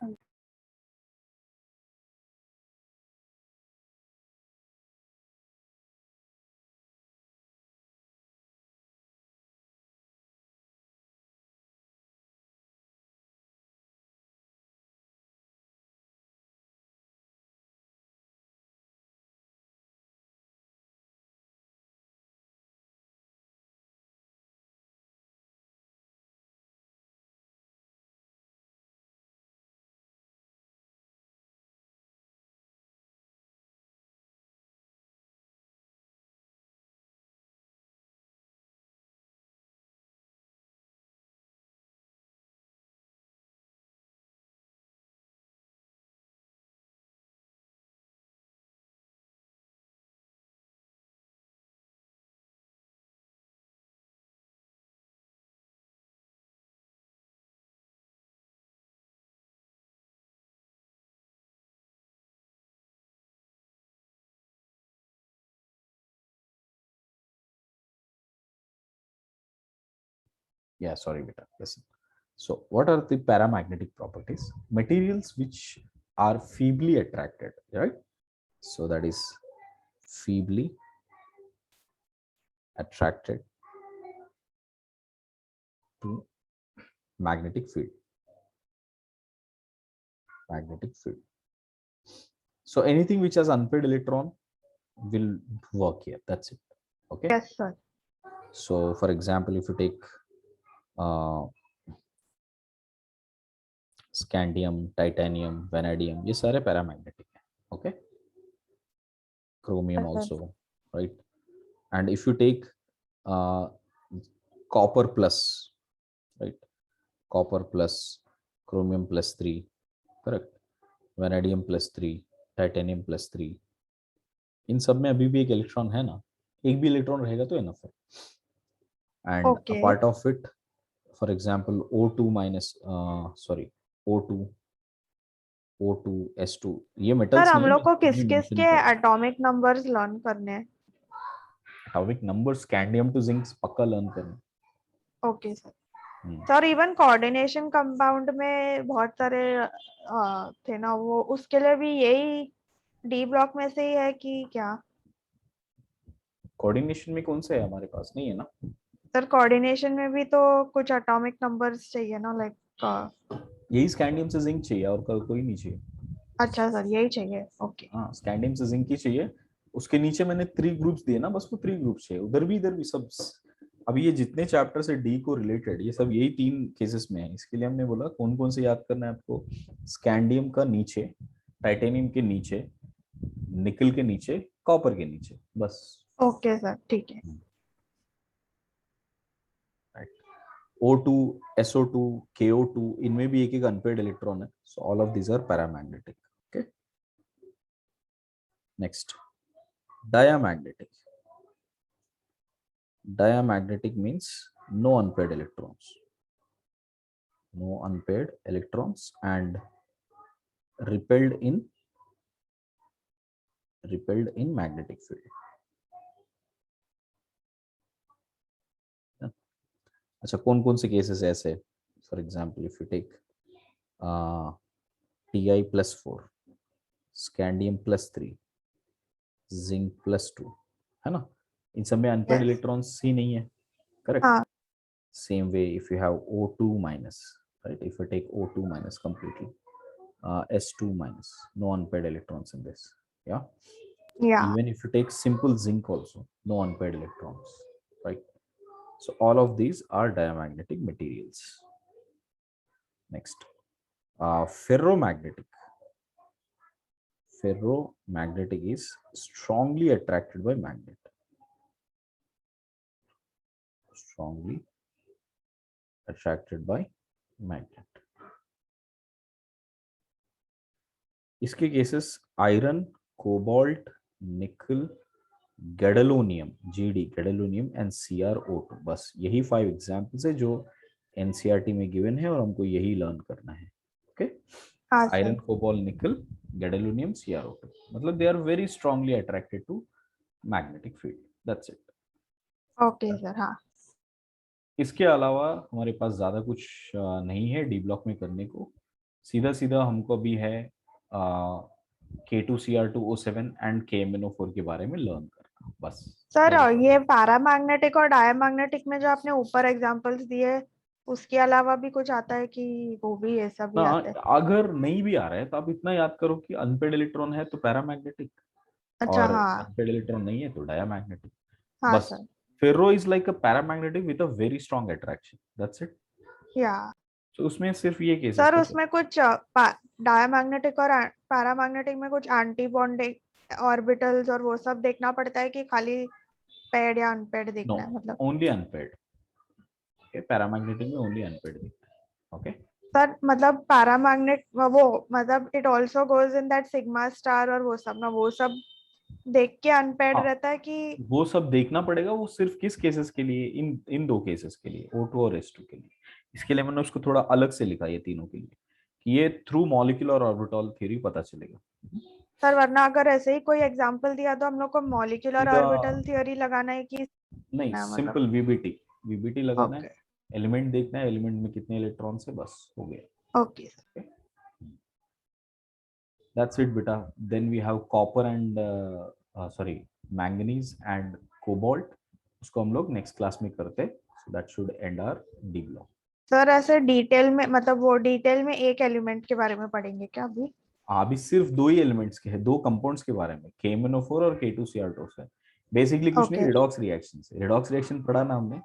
Yeah, sorry, beta. Listen. So, what are the paramagnetic properties? Materials which are feebly attracted, right? So, that is feebly attracted to magnetic field. Magnetic field. So, anything which has unpaired electron will work here. That's it. Okay. Yes sir So, for example, if you take uh, scandium, titanium, vanadium, ये सारे paramagnetic हैं. Okay. Chromium also, right? And if you take uh, copper plus, right? Copper plus, chromium plus 3, correct? Vanadium plus 3, titanium plus 3, इन सब में अभी भी एक electron है ना, एक भी इलेक्ट्रॉन रहेगा तो इनफ है. And a okay part of it, for example, O2 minus, sorry, O2, O2, S2, ये सर मेटल्स हम नहीं है, लोग को किस मैं किस mention के कर रहा हूँ. एटॉमिक नंबर्स लर्न करने हैं atomic number scandium to zinc पक्का लर्न करना. Okay sir sir even coordination compound में बहुत सारे थे ना वो उसके लिए भी यही डी ब्लॉक में से ही है कि क्या कोऑर्डिनेशन में कौन सा है हमारे पास, नहीं है ना. सर कोऑर्डिनेशन में भी तो कुछ एटॉमिक नंबर्स चाहिए ना लाइक यही स्कैंडियम से जिंक चाहिए और कोई नहीं चाहिए. अच्छा सर यही चाहिए ओके हाँ, स्कैंडियम से जिंक ही चाहिए. उसके नीचे मैंने 3 ग्रुप्स दिए ना, बस वो 3 ग्रुप्स चाहिए. उधर भी इधर भी सब. अभी ये जितने चैप्टर से डी को रिलेटेड, ये सब यही 3 केसेस में है. इसके लिए हमने बोला कौन कौन से याद करना है आपको. स्कैंडियम का नीचे, टाइटेनियम के नीचे, निकल के नीचे, कॉपर के नीचे, बस. ओके सर ठीक है O2, SO2, KO2, इनमें भी एक एक अनपेड इलेक्ट्रॉन है. So all of these are paramagnetic. Okay. Next, diamagnetic. Diamagnetic means no unpaired electrons. No unpaired electrons and repelled in magnetic field. अच्छा, कौन कौन से केसेस ऐसे. For example if you take Ti+4, scandium +3, zinc +2, है ना. इन सब में unpaid yes electrons ही नहीं है, करेक्ट. हाँ Same way if you have O2 minus, right? If you take O2 minus completely, S2 minus, no unpaired electrons in this. Yeah. Yeah. Even if you take simple zinc also, no unpaired electrons, right? So all of these are diamagnetic materials. Next, ferromagnetic. Ferromagnetic is strongly attracted by magnet. Strongly attracted by magnet. इसके cases iron, cobalt, निकल, गैडोलोनियम, GD गैडोलोनियम and CrO2. बस यही 5 examples है जो NCERT में given है और हमको यही लर्न करना है. ओके, आयरन, कोबाल्ट, निकल, गैडोलोनियम, CrO2, मतलब they are very strongly attracted to magnetic field. That's it. Okay sir. हाँ, इसके अलावा हमारे पास ज्यादा कुछ नहीं है डी ब्लॉक में करने को. सीधा सीधा हमको अभी है K2Cr2O7 एंड KMnO4 के बारे में लर्न करना बस. सर ये पैरामैग्नेटिक और डायमैग्नेटिक में जो आपने ऊपर एग्जांपल्स दिए उसके अलावा भी कुछ आता है कि वो भी ये सब भी आता है? अगर नहीं भी आ रहा है तो आप इतना याद करो कि अनपेड इलेक्ट्रॉन है तो पैरामैग्नेटिक. अच्छा. और हाँ. अनपेड इलेक्ट्रॉन नहीं है तो डायमैग्नेटिक. हाँ बस sir. Ferro is like a paramagnetic with a very strong attraction. That's it. या तो उसमें सिर्फ ये केसेस सर उसमें कुछ डायमैग्नेटिक और पैरामैग्नेटिक में कुछ एंटी बॉन्डिंग ऑर्बिटल्स और वो सब देखना पड़ता है कि खाली पेड या अनपेड देखना है? मतलब ओनली अनपेड. ओके, पैरामैग्नेटिक में ओनली अनपेड दिखता है. ओके सर, मतलब पैरामैग्नेट वो मतलब it also goes in that sigma star और वो सब ना, वो सब देख के अनपेड रहता है कि वो सब देखना पड़ेगा. वो सिर्फ किस केसेस के लिए, इन 2 केसेस के लिए, O2 और S2 के लिए. इसके लिए मैंने उसको थोड़ा अलग से लिखा ये तीनों के लिए कि ये थ्रू मॉलिक्यूलर ऑर्बिटल थ्योरी पता चलेगा. सर वरना अगर ऐसे ही कोई एग्जांपल दिया तो हम लोग को मॉलिक्यूलर ऑर्बिटल थ्योरी लगाना है कि नहीं, मतलब सिंपल वीबीटी लगाना ओके. है. एलिमेंट देखना है, एलिमेंट में कितने इलेक्ट्रॉन्स है, बस हो गया. Okay. That's it beta. Then we have copper and sorry, manganese and cobalt. उसको हम लोग नेक्स्ट क्लास में करते हैं. So that should end our D block. Sir ऐसे डिटेल में मतलब वो डिटेल में एक एलिमेंट के बारे में पढ़ेंगे क्या अभी? अभी सिर्फ 2 ही एलिमेंट्स के हैं, 2 कंपाउंड्स के बारे में, KMnO4 और K2Cr2 से. बेसिकली कुछ नहीं, रिडॉक्स रिएक्शन से. रिडॉक्स रिएक्शन पढ़ा ना हमने,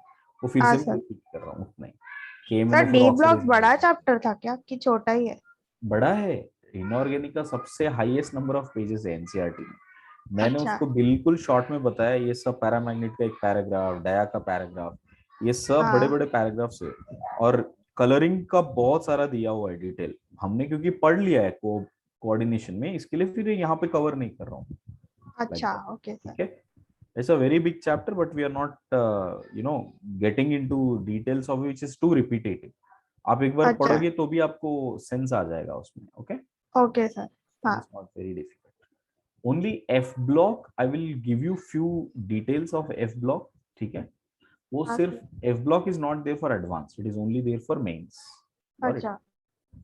वो फिर से मैं रिपीट कर रहा हूँ उतना ही. सर डी ब्लॉक बड़ा चैप्टर था क्या कि छोटा ही है? बड़ा है. इनऑर्गेनिक का सबसे हाईएस्ट नंबर ऑफ पेजेस है एनसीईआरटी में. मैंने अच्छा. उसको बिल्कुल शॉर्ट में बताया. ये सब पैरामैग्नेट का एक पैराग्राफ, डाया का पैराग्राफ, ये सब बड़े बड़े पैराग्राफ्स है. और कलरिंग का बहुत सारा दिया हुआ है डिटेल. हमने क्योंकि पढ़ लिया है कोऑर्डिनेशन में, इसके लिए फिर यहाँ पे कवर नहीं कर रहा हूँ. अच्छा. Okay sir. ठीक है. It's a very big chapter, but we are not, getting into details of which is too repetitive. आप एक बार पढ़ोगे तो भी आपको सेंस आ जाएगा उसमें. ओके. Okay sir. हाँ. It's not very difficult. Only F block, I will give you few details of F block. ठीक है. वो सिर्फ F block is not there for advanced. It is only there for mains. अच्छा.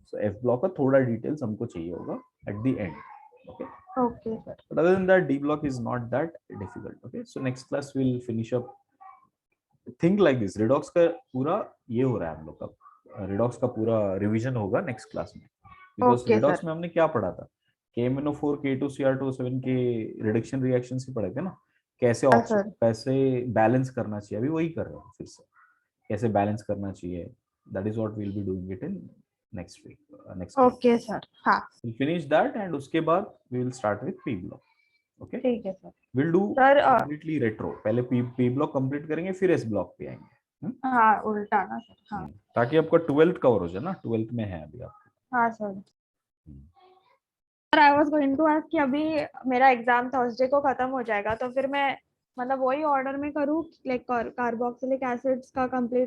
So F block का थोड़ा details हमको चाहिए होगा at the end. Okay. Okay, sir. But other than that, D block is not that difficult. Okay. So next class we'll finish up. Think like this. Redox का पूरा ये हो रहा है हम लोग का. Redox का पूरा रिवीजन होगा नेक्स्ट क्लास में. बिकॉज रिडॉक्स में हमने क्या पढ़ा था? KMnO4 K2Cr2O7 के रिडक्शन रिएक्शन से पढ़े थे ना, कैसे ऑक्सीजन कैसे बैलेंस करना चाहिए. अभी वही कर रहे हैं फिर से, कैसे बैलेंस करना चाहिए. That is what we will be doing it in next week. Okay sir. हाँ. We'll finish that and उसके बाद we will start with P block. Okay. ठीक है sir. We'll do completely retro. पहले P block complete करेंगे फिर S block पे आएंगे. हाँ, उल्टा ना सर. हाँ. ताकि आपका 12th कवर हो जाए ना. 12th में है अभी आप. हाँ sir. Sir I was going to ask कि अभी मेरा एग्जाम थर्सडे को खत्म हो जाएगा तो फिर मैं मतलब वही ऑर्डर में करूँ, लाइक कार्बोक्सिलिक एसिड्स का कंप्लीट